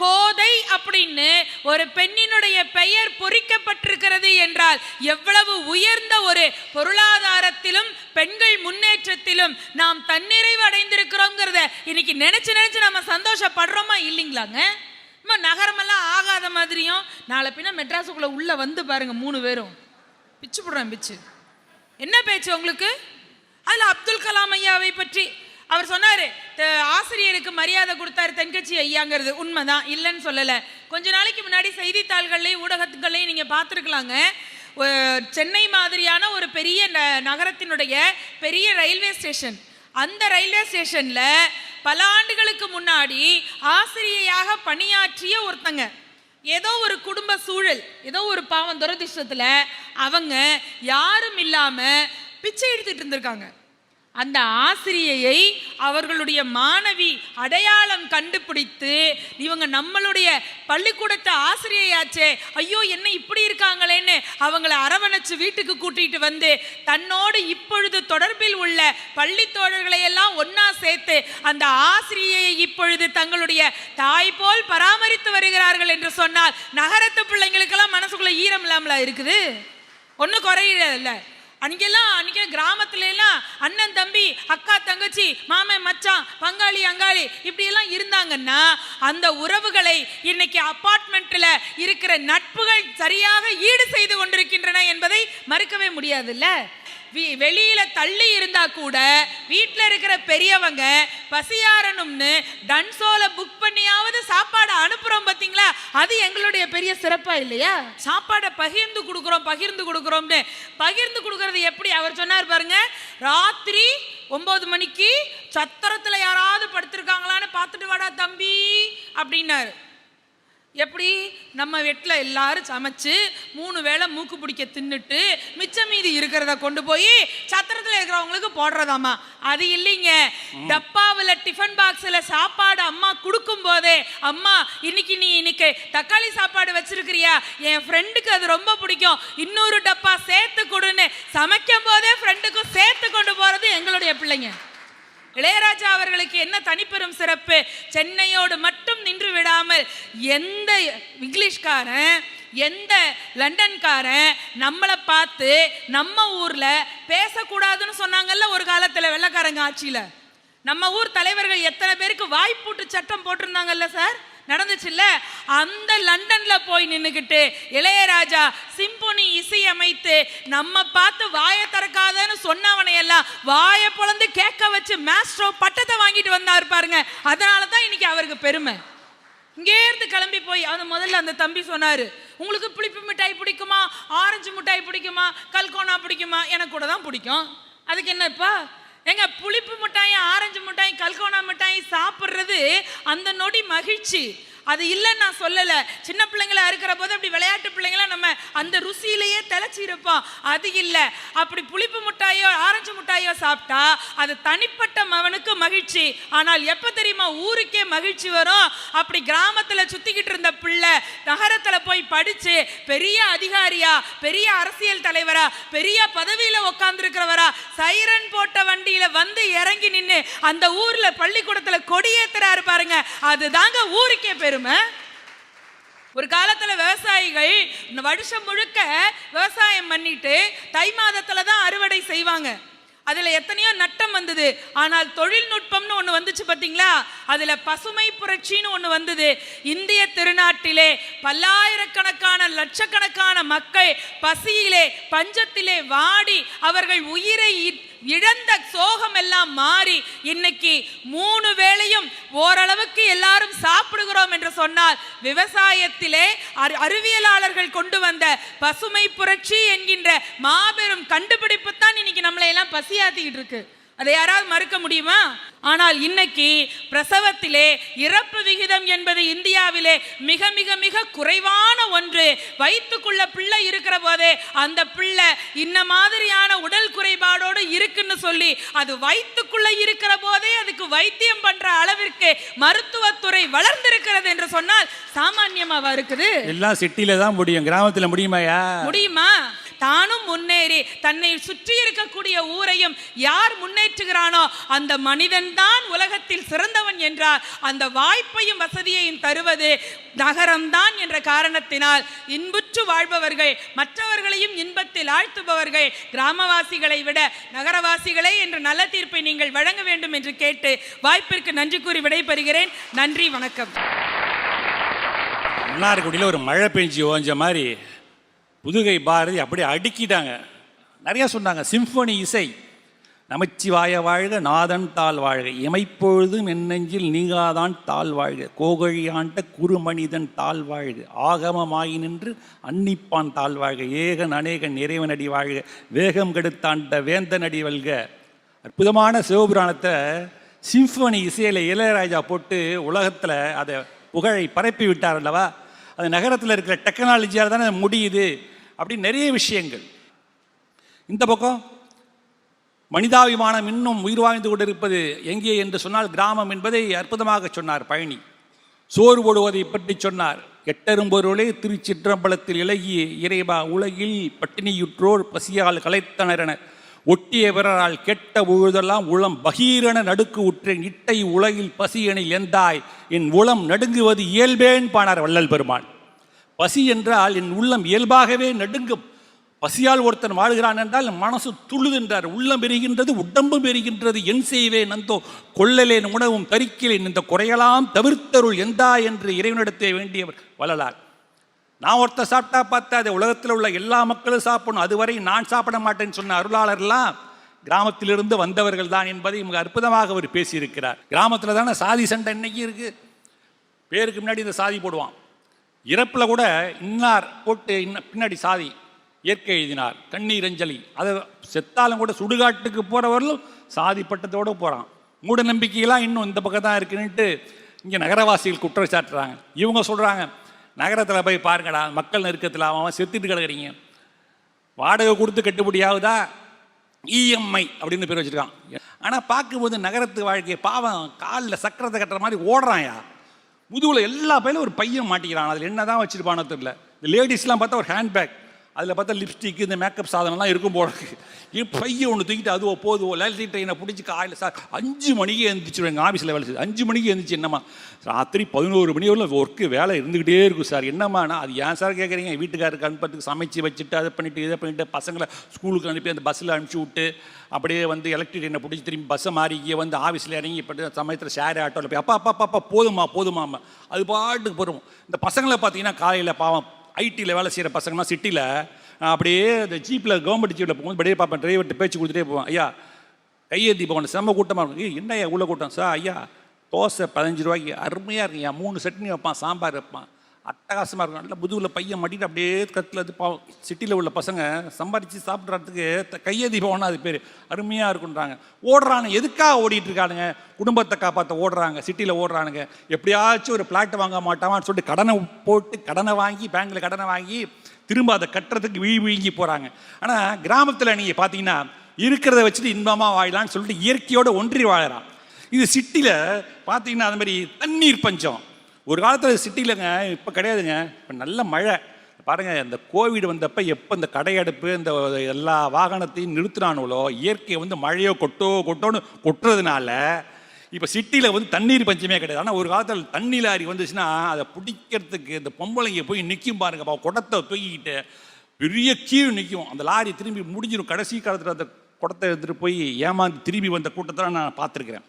கோதை அப்படின்னு ஒரு பெண்ணினுடைய பெயர் பொறிக்கப்பட்டிருக்கிறது என்றால் எவ்வளவு உயர்ந்த ஒரு பொருளாதாரத்திலும் பெண்கள் முன்னேற்றத்திலும் நாம் தன்னிறைவு அடைந்திருக்கிறோங்கிறத இன்னைக்கு நினைச்சு நினைச்சு நம்ம சந்தோஷப்படுறோமா இல்லைங்களாங்க? நகரமெல்லாம் ஆகாத மாதிரியும் நாளை பின்ன மெட்ராஸுக்குள்ள உள்ள வந்து பாருங்க 3 பேரும் பிச்சு போடுறேன் பிச்சு. என்ன பேச்சு உங்களுக்கு? அதுல அப்துல் கலாம் ஐயாவை பற்றி அவர் சொன்னாரு, ஆசிரியருக்கு மரியாதை கொடுத்தாரு தென்கட்சி ஐயாங்கிறது உண்மைதான், இல்லைன்னு சொல்லலை. கொஞ்ச நாளைக்கு முன்னாடி செய்தித்தாள்கள்லையும் ஊடகத்துக்கள்லையும் நீங்க பார்த்துருக்கலாங்க. சென்னை மாதிரியான ஒரு பெரிய நகரத்தினுடைய பெரிய ரயில்வே ஸ்டேஷன், அந்த ரயில்வே ஸ்டேஷன்ல பல ஆண்டுகளுக்கு முன்னாடி ஆசிரியையாக பணியாற்றிய ஒருத்தங்க ஏதோ ஒரு குடும்ப சூழல், ஏதோ ஒரு பாவம் துரதிர்ஷ்டத்துல அவங்க யாரும் இல்லாம பிச்சை எடுத்துட்டு இருந்திருக்காங்க. அந்த ஆசிரியையை அவர்களுடைய மாணவி அடையாளம் கண்டுபிடித்து, இவங்க நம்மளுடைய பள்ளிக்கூடத்தை ஆசிரியையாச்சே, ஐயோ என்ன இப்படி இருக்காங்களேன்னு அவங்கள அரவணைச்சு வீட்டுக்கு கூட்டிட்டு வந்து தன்னோடு இப்பொழுது தொடர்பில் உள்ள பள்ளி தோழர்களை எல்லாம் ஒன்னா சேர்த்து அந்த ஆசிரியையை இப்பொழுது தங்களுடைய தாய் போல் பராமரித்து வருகிறார்கள் என்று சொன்னால் நகரத்து பிள்ளைங்களுக்கெல்லாம் மனசுக்குள்ள ஈரம் இல்லாமலா இருக்குது? ஒன்றும் குறையில. அன்னைக்கு கிராமத்துல எல்லாம் அண்ணன் தம்பி அக்கா தங்கச்சி மாமன் மச்சான் பங்காளி அங்காளி இப்படி எல்லாம் இருந்தாங்கன்னா அந்த உறவுகளை இன்னைக்கு அபார்ட்மெண்ட்ல இருக்கிற நட்புகள் சரியாக ஈடு செய்து கொண்டிருக்கின்றன என்பதை மறுக்கவே முடியாதுல்ல. வெளியில தள்ளி இருந்தா கூட வீட்டுல இருக்கிற பெரியவங்க பசியாரணும்னு டன்சோல புக் பண்ணியாவது சாப்பாடு அனுப்புறோம் பாத்தீங்களா? அது எங்களுடைய பெரிய சிறப்பா இல்லையா? சாப்பாடை பகிர்ந்து கொடுக்குறோம்னு பகிர்ந்து கொடுக்கறது எப்படி? அவர் சொன்னார் பாருங்க, ராத்திரி 9 மணிக்கு சத்திரத்துல யாராவது படுத்திருக்காங்களான்னு பார்த்துட்டு வாடா தம்பி அப்படின்னாரு. எப்படி? நம்ம வீட்டில் எல்லாரும் சமைச்சு 3 வேளை மூக்கு பிடிக்க தின்னுட்டு மிச்சம் மீதி இருக்கிறத கொண்டு போய் சத்திரத்தில் இருக்கிறவங்களுக்கு போடுறதாமா. அது இல்லைங்க, டப்பாவில் டிஃபன் பாக்ஸில் சாப்பாடு அம்மா கொடுக்கும் போதே, அம்மா இன்னைக்கு தக்காளி சாப்பாடு வச்சிருக்கிறியா, என் ஃப்ரெண்டுக்கு அது ரொம்ப பிடிக்கும், இன்னொரு டப்பா சேர்த்து கொடுன்னு சமைக்கும் போதே ஃப்ரெண்டுக்கும் சேர்த்து கொண்டு போறது எங்களுடைய பிள்ளைங்க. இளையராஜா அவர்களுக்கு என்ன தனிப்பெரும் சிறப்பு? சென்னையோடு மட்டும் நின்று விடாமல் எந்த இங்கிலீஷ்காரன் எந்த லண்டன்காரன் நம்மளை பார்த்து நம்ம ஊர்ல பேசக்கூடாதுன்னு சொன்னாங்கல்ல ஒரு காலத்துல வெள்ளக்காரங்க ஆட்சியில, நம்ம ஊர் தலைவர்கள் எத்தனை பேருக்கு வாய்ப்பூட்டு சட்டம் போட்டிருந்தாங்கல்ல சார், நடந்துச்சுல்ல? அந்த லண்டன்ல போய் நின்னுக்கிட்டு இளையராஜா சிம்பொனி இசையமைத்து நம்ம பார்த்து வாயை திறக்காதன்னு சொன்னவனை எல்லாம் வாயை பொளந்து கேட்க வச்சு மாஸ்ட்ரோ பட்டத்தை வாங்கிட்டு வந்தாரு பாருங்க. அதனாலதான் இன்னைக்கு அவருக்கு பெருமை. இங்கே இருந்து கிளம்பி போய் முதல்ல அந்த தம்பி சொன்னாரு, உங்களுக்கு புளிப்பு மிட்டாய் பிடிக்குமா, ஆரஞ்சு மிட்டாய் பிடிக்குமா, கல்கோனா பிடிக்குமா? எனக்கு கூட தான் பிடிக்கும். அதுக்கு என்னப்பா? எங்க புளிப்பு மிட்டாயும் ஆரஞ்சு மிட்டாயும் கல்கோனா மிட்டாயும் சாப்பிட்றது அந்த நொடி மகிழ்ச்சி. அது இல்லைன்னு நான் சொல்லலை. சின்ன பிள்ளைங்களா இருக்கிற போது அப்படி விளையாட்டு பிள்ளைங்களா நம்ம அந்த ருசியிலேயே தெளிச்சு இருப்போம். அது இல்லை, அப்படி புளிப்பு மிட்டாயோ ஆரஞ்சு மிட்டாயோ சாப்பிட்டா அது தனிப்பட்ட மகனுக்கு மகிழ்ச்சி. ஆனால் எப்போ தெரியுமா ஊருக்கே மகிழ்ச்சி வரும்? அப்படி கிராமத்தில் சுத்திக்கிட்டு இருந்த பிள்ளை நகரத்துல போய் படிச்சு பெரிய அதிகாரியா, பெரிய அரசியல் தலைவரா, பெரிய பதவியில உட்கார்ந்து இருக்கிறவரா, சைரன் போட்ட வண்டியில வந்து இறங்கி நின்று அந்த ஊர்ல பள்ளிக்கூடத்துல கொடியேத்துறாரு பாருங்க, அதுதாங்க ஊருக்கே பெருமை. ஒரு காலத்துல விவசாயிகள் வருஷம் முழுக்க விவசாயம் பண்ணிட்டு தை மாதத்துல தான் அறுவடை செய்வாங்க. அதுல எத்தனையோ நட்டம் வந்தது. ஆனால் தொழில்நுட்பம்னு ஒண்ணு வந்துச்சு பாத்தீங்களா? அதுல பசுமை புரட்சின்னு ஒண்ணு வந்தது. இந்திய திருநாட்டிலே பல்லாயிரக்கணக்கான லட்சக்கணக்கான மக்கள் பசியிலே பஞ்சத்திலே வாடி அவர்கள் உயிரை இழந்த சோகம் எல்லாம் மாறி இன்னைக்கு 3 வேளையும் ஓரளவுக்கு எல்லாரும் சாப்பிடுகிறோம் என்று சொன்னால் விவசாயத்திலே அறிவியலாளர்கள் கொண்டு வந்த பசுமை புரட்சி என்கின்ற மாபெரும் கண்டுபிடிப்பு தான் இன்னைக்கு நம்மளை எல்லாம் பசியாத்திக்கிட்டு இருக்கு. அதை யாராவது மறுக்க முடியுமா? ஆனால் இன்னைக்கு பிரசவத்திலே இறப்பு விகிதம் என்பது இந்தியாவிலே மிக மிக மிக குறைவான ஒன்று. வயிற்றுக்குள்ள பிள்ளை இருக்கிற போதே அந்த பிள்ளை இன்ன மாதிரியான உடல் குறைபாடோடு இருக்குன்னு சொல்லி அது வயிற்றுக்குள்ள இருக்கிற போதே அதுக்கு வைத்தியம் பண்ற அளவிற்கு மருத்துவத்துறை வளர்ந்திருக்கிறது என்று சொன்னால் சாமான்யமாவா இருக்குது? எல்லாம் சிட்டில தான் முடியும், கிராமத்துல முடியுமாயா? முடியுமா? தானும் முன்னேறி தன்னை சுற்றி இருக்கக்கூடிய ஊரையும் யார் முன்னேற்றுகிறானோ அந்த மனிதன் தான் உலகத்தில் சிறந்தவன் என்றார். அந்த வாய்ப்பையும் வசதியையும் தருவது நகரம்தான் என்ற காரணத்தினால் இன்புற்று வாழ்பவர்கள், மற்றவர்களையும் இன்பத்தில் ஆழ்த்துபவர்கள் கிராமவாசிகளை விட நகரவாசிகளே என்ற நல்ல தீர்ப்பை நீங்கள் வழங்க வேண்டும் என்று கேட்டு வாய்ப்பிற்கு நன்றி கூறி விடைபெறுகிறேன். நன்றி, வணக்கம். மன்னார்குடியில் ஒரு மழை பெஞ்சு ஓஞ்ச மாதிரி புதுகை பாரதி அப்படியே அடுக்கிட்டாங்க. நிறையா சொன்னாங்க. சிம்பொனி இசை, நமச்சிவாய வாழ்க, நாதன் தாழ் வாழ்க, இமைப்பொழுதும் என்னெஞ்சில் நீங்காதான் தாழ் வாழ்க, கோகழியாண்ட குறுமனிதன் தாழ் வாழ்க, ஆகமமாகி நின்று அன்னிப்பான் தாழ் வாழ்க, ஏகன் அநேகன் இறைவனடி வாழ்க, வேகம் கெடுத்தாண்ட வேந்தனடி வல்க. அற்புதமான சிவபுராணத்தை சிம்பொனி இசையில் இளையராஜா போட்டு உலகத்தில் அதை புகழை பரப்பி விட்டார் அல்லவா. அது நகரத்தில் இருக்கிற டெக்னாலஜியால் தானே முடியுது. அப்படி நிறைய விஷயங்கள். இந்த பக்கம் மனிதாபிமானம் இன்னும் உயிர் வாழ்ந்து கொண்டிருப்பது எங்கே என்று சொன்னால் கிராமம் என்பதை அற்புதமாக சொன்னார் பழனி. சோறு போடுவதை பற்றி சொன்னார். எட்டரும்பொருளே திருச்சிற்றம்பலத்தில் இலகிய இறைவா, உலகில் பட்டினியுற்றோர் பசியால் களைத்தனரென ஒட்டிய பிறரால் கெட்ட உழுதெல்லாம் உளம் பகீரென நடுக்கு உற்றேன், இட்டை உலகில் பசியெனில் எந்தாய் என் உளம் நடுங்குவது இயல்பேன் பானார் வள்ளல் பெருமான். பசி என்றால் என் உள்ளம் இயல்பாகவே நடுங்கும். பசியால் ஒருத்தன் வாழ்கிறான் என்றால் மனசு துள்ளுகின்றார், உள்ளம் பெறுகின்றது, உடம்பும் பெறுகின்றது. என் செய்வேன் நந்தோ கொள்ளலேன் உணவும் தரிக்கிலேன், இந்த குறையெல்லாம் தவிர்த்தருள் எந்தா என்று இறைவனிடத்தை வேண்டியவர் வள்ளலார். நான் ஒருத்தர் சாப்பிட்டா பார்த்தா அதை உலகத்தில் உள்ள எல்லா மக்களும் சாப்பிடணும், அதுவரை நான் சாப்பிட மாட்டேன்னு சொன்ன அருளாளர்லாம் கிராமத்திலிருந்து வந்தவர்கள் தான் என்பதை மிக அற்புதமாக அவர் பேசியிருக்கிறார். கிராமத்தில் தானே சாதி சண்டை இன்னைக்கு இருக்கு. பேருக்கு முன்னாடி இந்த சாதி போடுவான். இறப்பில் கூட இன்னார் போட்டு பின்னாடி சாதி இயற்கை எழுதினார், கண்ணீர் அஞ்சலி. அதை செத்தாலும் கூட சுடுகாட்டுக்கு போகிறவர்களும் சாதி பட்டத்தோடு போகிறான். மூட நம்பிக்கையெல்லாம் இன்னும் இந்த பக்கம் தான் இருக்குன்னுட்டு இங்கே நகரவாசிகள் குற்றம் சாட்டுறாங்க. இவங்க சொல்கிறாங்க, நகரத்தில் போய் பாருங்கடா, மக்கள் நெருக்கத்தில் அவன் செத்துட்டு கிடக்குறீங்க, வாடகை கொடுத்து கட்டுப்படியாகுதா, இஎம்ஐ அப்படின்னு பேர் வச்சுருக்கான். ஆனால் பார்க்கும்போது நகரத்து வாழ்க்கையை பாவம் காலில் சக்கரத்தை கட்டுற மாதிரி ஓடுறான்யா. முதுகில் எல்லா பையிலும் ஒரு பையன் மாட்டிக்கிறான். அதில் என்ன தான் வச்சுருப்பானோ தெரியல. இந்த லேடிஸ்லாம் பார்த்தா ஒரு ஹேண்ட்பேக், அதில் பார்த்தா லிப்ஸ்டிக்கு இந்த மேக்கப் சாதனம்லாம் இருக்கும் போல இருக்குது. பையன் ஒன்று தூக்கிட்டு அதுவோ போதுவோ லைட் ட்ரெயினை பிடிச்சி காலையில் சார் 5 மணிக்கு எழுந்திரிச்சிடும். எங்கள் ஆஃபீஸில் வேலை செய்யுது 5 மணிக்கு எழுந்திரிச்சு. என்னம்மா ராத்திரி 11 மணி வரல ஒர்க்கு வேலை இருந்துக்கிட்டே இருக்கும் சார். என்னம்மாண்ணா அது ஏன் சார் கேட்குறீங்க? வீட்டுக்காருக்கு அனுப்புறதுக்கு சமைச்சு வச்சுட்டு அதை பண்ணிவிட்டு இதை பண்ணிவிட்டு பசங்களை ஸ்கூலுக்கு அனுப்பி அந்த பஸ்ஸில் அனுப்பிச்சி விட்டு அப்படியே வந்து எலக்ட்ரிக் ட்ரெயினை பிடிச்சி திரும்பி பஸ்ஸை மாறி இங்கே வந்து ஆஃபீஸில் இறங்கி இப்போ சமயத்தில் ஷேர் ஆட்டோவில் போய் அப்பா போதுமாம்மா அது பாட்டுக்கு போகிறோம். இந்த பசங்களை பார்த்தீங்கன்னா காலையில் பாவம் ஐடியில் வேலை செய்கிற பசங்கள்லாம் சிட்டியில் அப்படியே இந்த ஜீப்பில் கவர்மெண்ட் ஜீப்பில் போகும்போது அப்படியே பார்ப்பேன், டிரைவர்கிட்ட பேச்சு கொடுத்துட்டே போவேன். ஐயா கையேந்தி போகணும், செம்ம கூட்டமாக இருக்கும். என்னையா உள்ள கூட்டம் சார்? ஐயா தோசை 15 ரூபாய்க்கு அருமையாக இருக்குங்க, 3 சட்னி வைப்பான், சாம்பார் வைப்பான், அட்டகாசமாக இருக்கும். நல்லா முதுகில் பையன் மாட்டிட்டு அப்படியே கத்தில் அது பாவம். சிட்டியில் உள்ள பசங்க சம்பாதிச்சு சாப்பிட்றதுக்கு கையேந்தி போகணும், அது பேர் அருமையாக இருக்குன்றாங்க. ஓடுறாங்க, எதுக்காக ஓடிட்டு இருக்கானுங்க? குடும்பத்தை காப்பாற்ற ஓடுறாங்க, சிட்டியில் ஓடுறானுங்க. எப்படியாச்சும் ஒரு பிளாட் வாங்க மாட்டாமான்னு சொல்லிட்டு கடனை போட்டு கடனை வாங்கி பேங்கில் கடனை வாங்கி திரும்ப அதை கட்டுறதுக்கு வீங்கி போகிறாங்க. ஆனால் கிராமத்தில் நீங்கள் பார்த்தீங்கன்னா இருக்கிறத வச்சுட்டு இன்பமாக வாழலான்னு சொல்லிட்டு இயற்கையோடு ஒன்றி வாழறான். இது சிட்டியில் பார்த்தீங்கன்னா அது மாதிரி தண்ணீர் பஞ்சம். ஒரு காலத்தில் சிட்டியிலங்க, இப்போ கிடையாதுங்க. இப்போ நல்ல மழை பாருங்கள். இந்த கோவிட் வந்தப்போ எப்போ இந்த கடையடுப்பு இந்த எல்லா வாகனத்தையும் நிறுத்தினானுங்களோ இயற்கையை வந்து மழையோ கொட்டோன்னு கொட்டுறதுனால இப்போ சிட்டியில் வந்து தண்ணீர் பஞ்சமே கிடையாது. ஆனால் ஒரு காலத்தில் தண்ணி லாரி வந்துச்சுன்னா அதை பிடிக்கிறதுக்கு இந்த பொம்பளைங்க போய் நிற்கும் பாருங்க, குடத்தை தூக்கிக்கிட்டு பெரிய கீழ் நிற்கும். அந்த லாரி திரும்பி முடிஞ்சிடும். கடைசி காலத்தில் அந்த குடத்தை எடுத்துகிட்டு போய் ஏமாந்து திரும்பி வந்த கூட்டத்தில் நான் பார்த்துருக்குறேன்.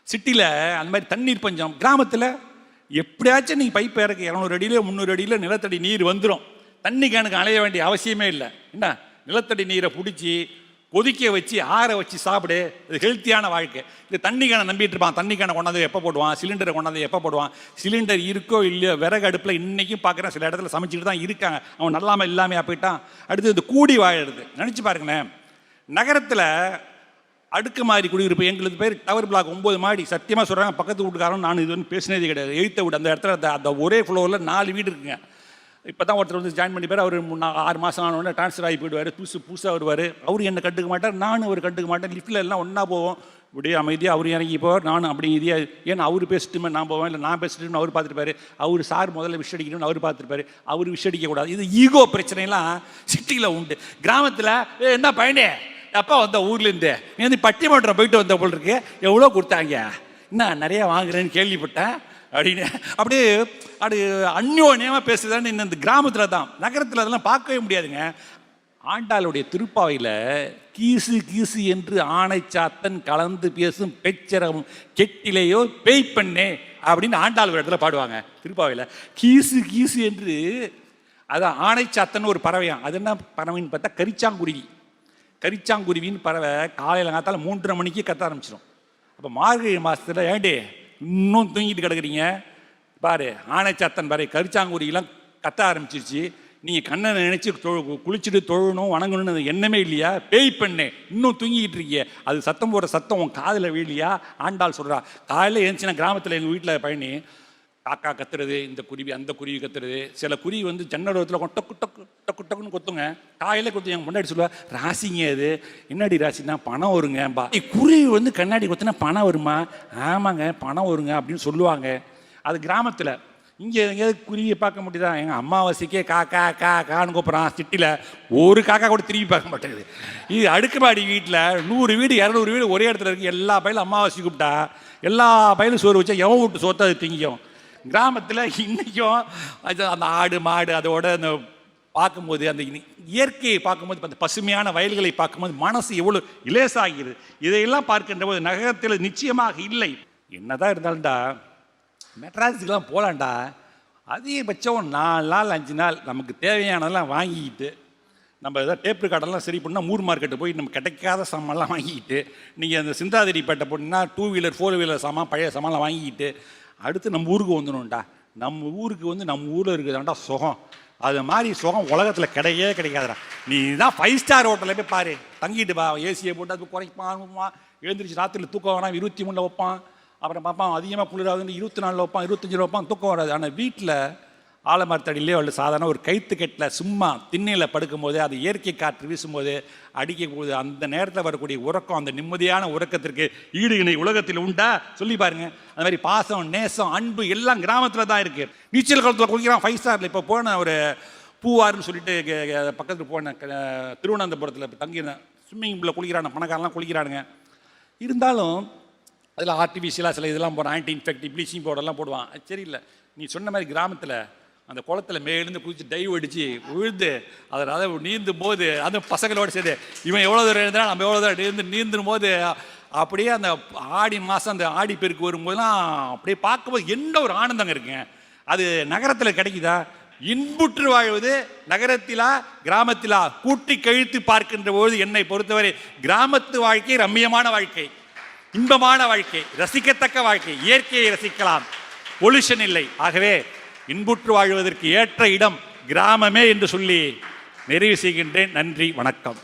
சிட்டியில் அந்த மாதிரி தண்ணீர் பஞ்சம். கிராமத்தில் எப்படியாச்சும் நீங்கள் பைப் இறக்க 200 அடியில் 300 அடியில் நிலத்தடி நீர் வந்துடும். தண்ணி கேனுக்கு அலைய வேண்டிய அவசியமே இல்லை. என்ன நிலத்தடி நீரை பிடிச்சி கொதிக்க வச்சு ஆற வச்சு சாப்பிடு, இது ஹெல்த்தியான வாழ்க்கை. இது தண்ணி கேனை நம்பிட்டு இருப்பான். தண்ணி கேனை கொண்டாந்து எப்போ போடுவான், சிலிண்டரை கொண்டாந்து எப்போ போடுவான். சிலிண்டர் இருக்கோ இல்லையோ விறகு அடுப்பில் இன்றைக்கும் பார்க்குறேன் சில இடத்துல சமைச்சிட்டு தான் இருக்காங்க. அவன் நல்லாமல் இல்லாமையா போயிட்டான். அடுத்து இது கூடி வாழறது நினச்சி பாருங்களேன். நகரத்தில் அடுக்கு மாதிரி குடியிருப்பு, எங்களுக்கு பேர் டவர் பிளாக் 9 மாடி. சத்தியமாக சொல்கிறாங்க, பக்கத்து வீட்டுக்காரன் நான் இது வந்து பேசினதே கிடையாது. 8th வீடு அந்த இடத்துல அந்த ஒரே ஃப்ளோரில் 4 வீடு இருக்குங்க. இப்போ தான் ஒருத்தர் வந்து ஜாயின் பண்ணி பேர் அவர் 6 மாதம் ஆனோடனே ட்ரான்ஸ்ஃபர் ஆகி போயிடுவார். புதுசாக வருவார். அவர் என்னை கண்டுக்க மாட்டார், நானும் அவர் கண்டுக்க மாட்டேன். லிஃப்ட்டில் எல்லாம் ஒன்றா போவோம். இப்படியே அமைதியாக அவர் இறங்கி போவார், நானும் அப்படி இதியாக, ஏன்னா அவர் பேசிட்டுமே நான் போவேன், இல்லை நான் பேசிட்டுமே அவர் பார்த்துருப்பாரு, அவர் சார் முதல்ல விஷ் அடிக்கணும்னு அவர் பார்த்துருப்பாரு, அவர் விஷ் அடிக்கக்கூடாது. இது ஈகோ பிரச்சனைலாம் சிட்டியில் உண்டு. கிராமத்தில் என்ன பையனே அப்பா வந்த ஊர்லேருந்து நீ வந்து பட்டிமன்றம் போயிட்டு வந்த போல் இருக்கு, எவ்வளோ கொடுத்தாங்க, என்ன நிறையா வாங்குறேன்னு கேள்விப்பட்டேன் அப்படின்னு அப்படியே அப்படி அந்யோன்யமாக பேசுதான்னு இந்த கிராமத்தில் தான். நகரத்தில் அதெல்லாம் பார்க்கவே முடியாதுங்க. ஆண்டாளுடைய திருப்பாவையில் கீசு கீசு என்று ஆணைச்சாத்தன் கலந்து பேசும் பெச்சரம் கெட்டிலையோ பேய் பண்ணே அப்படின்னு ஆண்டாள் ஒரு இடத்துல பாடுவாங்க திருப்பாவையில். கீசு கீசு என்று, அதான் ஆணைச்சாத்தன் ஒரு பறவையாம். அது என்ன பறவைன்னு பார்த்தா கரிச்சாங்குருவி. கரிச்சாங்குருவின்னு பறவை காலையில் காத்தால 3:30 மணிக்கு கத்த ஆரம்பிச்சிடும். அப்போ மார்கழி மாதத்தில் ஏண்டே இன்னும் தூங்கிட்டு கிடக்குறீங்க பாரு, ஆணைச்சாத்தன் பாரு கரிச்சாங்குருவிலாம் கத்த ஆரம்பிச்சிருச்சு, நீங்கள் கண்ணனை நினச்சி குளிச்சுட்டு தொழணும் வணங்கணும்னு எண்ணமே இல்லையா, பேய் பண்ணே இன்னும் தூங்கிக்கிட்டு இருக்கீங்க, அது சத்தம் போடுற சத்தம் உன் காதில் வீழலையா? ஆண்டாள் சொல்கிறா. காலையில் எழுந்துச்சுன்னா கிராமத்தில் எங்கள் வீட்டில் பயணி காக்கா கத்துறது, இந்த குருவி அந்த குருவி கத்துறது, சில குருவி வந்து ஜன்னடத்தில் டக்கு டக்கு டக்கு டக்குன்னு கொத்துங்க. காலையில் கொத்து எங்கள் முன்னாடி சொல்லுவா, ராசிங்க அது என்னடி ராசினா பணம் வருங்கம்பா. குருவி வந்து கண்ணாடி கொத்துனா பணம் வருமா? ஆமாங்க பணம் வருங்க அப்படின்னு சொல்லுவாங்க. அது கிராமத்தில். இங்கே எங்கேயாவது குருவியை பார்க்க முடியுதா? எங்கள் அம்மாவாசைக்கே காக்கா காக்கான்னு கூப்பிட்றான். சிட்டியில் ஒரு காக்கா கூட திரும்பி பார்க்க மாட்டேங்குது. இது அடுக்குமாடி வீட்டில் 100 வீடு 200 வீடு ஒரே இடத்துல இருக்குது. எல்லா பயிலும் அம்மாவாசை கூப்பிட்டா எல்லா பயிலும் சோறு வச்சா எவன் விட்டு சோத்தை அது திங்கும். கிராமத்தில் இன்றைக்கும் அது அந்த ஆடு மாடு அதோட அந்த பார்க்கும்போது, அந்த இயற்கையை பார்க்கும்போது, அந்த பசுமையான வயல்களை பார்க்கும்போது மனசு எவ்வளோ இலேசாகிறது. இதையெல்லாம் பார்க்கின்ற போது நகரத்தில் நிச்சயமாக இல்லை. என்னதான் இருந்தாலும்டா மெட்ராஸுக்கெலாம் போகலான்டா, அதிகபட்சம் 4 நாள் 5 நாள் நமக்கு தேவையானதெல்லாம் வாங்கிக்கிட்டு, நம்ம எதாவது டேப் ரெக்கார்டெல்லாம் சரி பண்ணால் மூர் மார்க்கெட்டு போய் நம்ம கிடைக்காத சாமான்லாம் வாங்கிக்கிட்டு, நீங்கள் அந்த சிந்தாதிரிப்பேட்டை போட்டிங்கன்னா 2 வீலர் 4 வீலர் சாமான் பழைய சாமான்லாம் வாங்கிக்கிட்டு அடுத்து நம்ம ஊருக்கு வந்துடணும்டா. நம்ம ஊருக்கு வந்து நம்ம ஊரில் இருக்குதாண்டா சுகம். அது மாதிரி சுகம் உலகத்தில் கிடைக்கவே கிடைக்காதுடா. நீ தான் 5 ஸ்டார் ஹோட்டலில் போய் பாரு, தங்கிட்டு பா, ஏசியை போட்டு அது குறைப்பான், எழுந்திரிச்சு ராத்திரியில் தூக்கம் வேணாம் 23 வைப்பான், அப்புறம் பார்ப்பான் அதிகமாக குளிராகுதுன்னு 24 வைப்பான், 25 வைப்பான், தூக்கம் வராது. ஆனால் வீட்டில் ஆலமரத்தடியிலே உள்ள சாதாரண ஒரு கைத்து கட்டில் சும்மா திண்ணையில் படுக்கும்போது அது இயற்கை காற்று வீசும்போது அடிக்கக்கூடிய அந்த நேரத்தில் வரக்கூடிய உறக்கம், அந்த நிம்மதியான உறக்கத்திற்கு ஈடு இணை உலகத்தில் உண்டா? சொல்லி பாருங்க. அந்த மாதிரி பாசம் நேசம் அன்பு எல்லாம் கிராமத்தில் தான் இருக்குது. நீச்சல் குளத்தில் குளிக்கிறான் 5 ஸ்டாரில். இப்போ போன ஒரு பூவாருன்னு சொல்லிட்டு பக்கத்தில் போன திருவனந்தபுரத்தில் இப்போ தங்கியிருந்தேன். ஸ்விம்மிங் பூலில் குளிக்கிறான பணக்காரெலாம் குளிக்கிறானுங்க. இருந்தாலும் அதில் ஆர்டிஃபிஷியலாக சில இதெல்லாம் போடுறான், ஆன்டி இன்ஃபெக்டிவ் ப்ளீச்சிங் பவுடர்லாம் போடுவான். அது சரியில்லை. நீ சொன்ன மாதிரி கிராமத்தில் அந்த குளத்தில் மேலேருந்து குளிச்சு டைவ் அடித்து விழுந்து அதை நீந்தும் போது அந்த பசங்களோடு சேர்ந்து இவன் எவ்வளோ தூரம் எழுந்தாலும் நம்ம எவ்வளோ தூரம் நீந்தும் போது அப்படியே அந்த ஆடி மாதம் அந்த ஆடி பெருக்கு வரும்போதுலாம் அப்படியே பார்க்கும்போது என்ன ஒரு ஆனந்தங்க இருக்குங்க. அது நகரத்தில் கிடைக்குதா? இன்புற்று வாழ்வது நகரத்திலா கிராமத்திலா? கூட்டி கழித்து பார்க்கின்ற போது என்னை பொறுத்தவரை கிராமத்து வாழ்க்கை ரம்மியமான வாழ்க்கை, இன்பமான வாழ்க்கை, ரசிக்கத்தக்க வாழ்க்கை. இயற்கையை ரசிக்கலாம், பொல்யூஷன் இல்லை. ஆகவே இன்புற்று வாழ்வதற்கு ஏற்ற இடம் கிராமமே என்று சொல்லி நிறைவு செய்கின்றேன். நன்றி, வணக்கம்.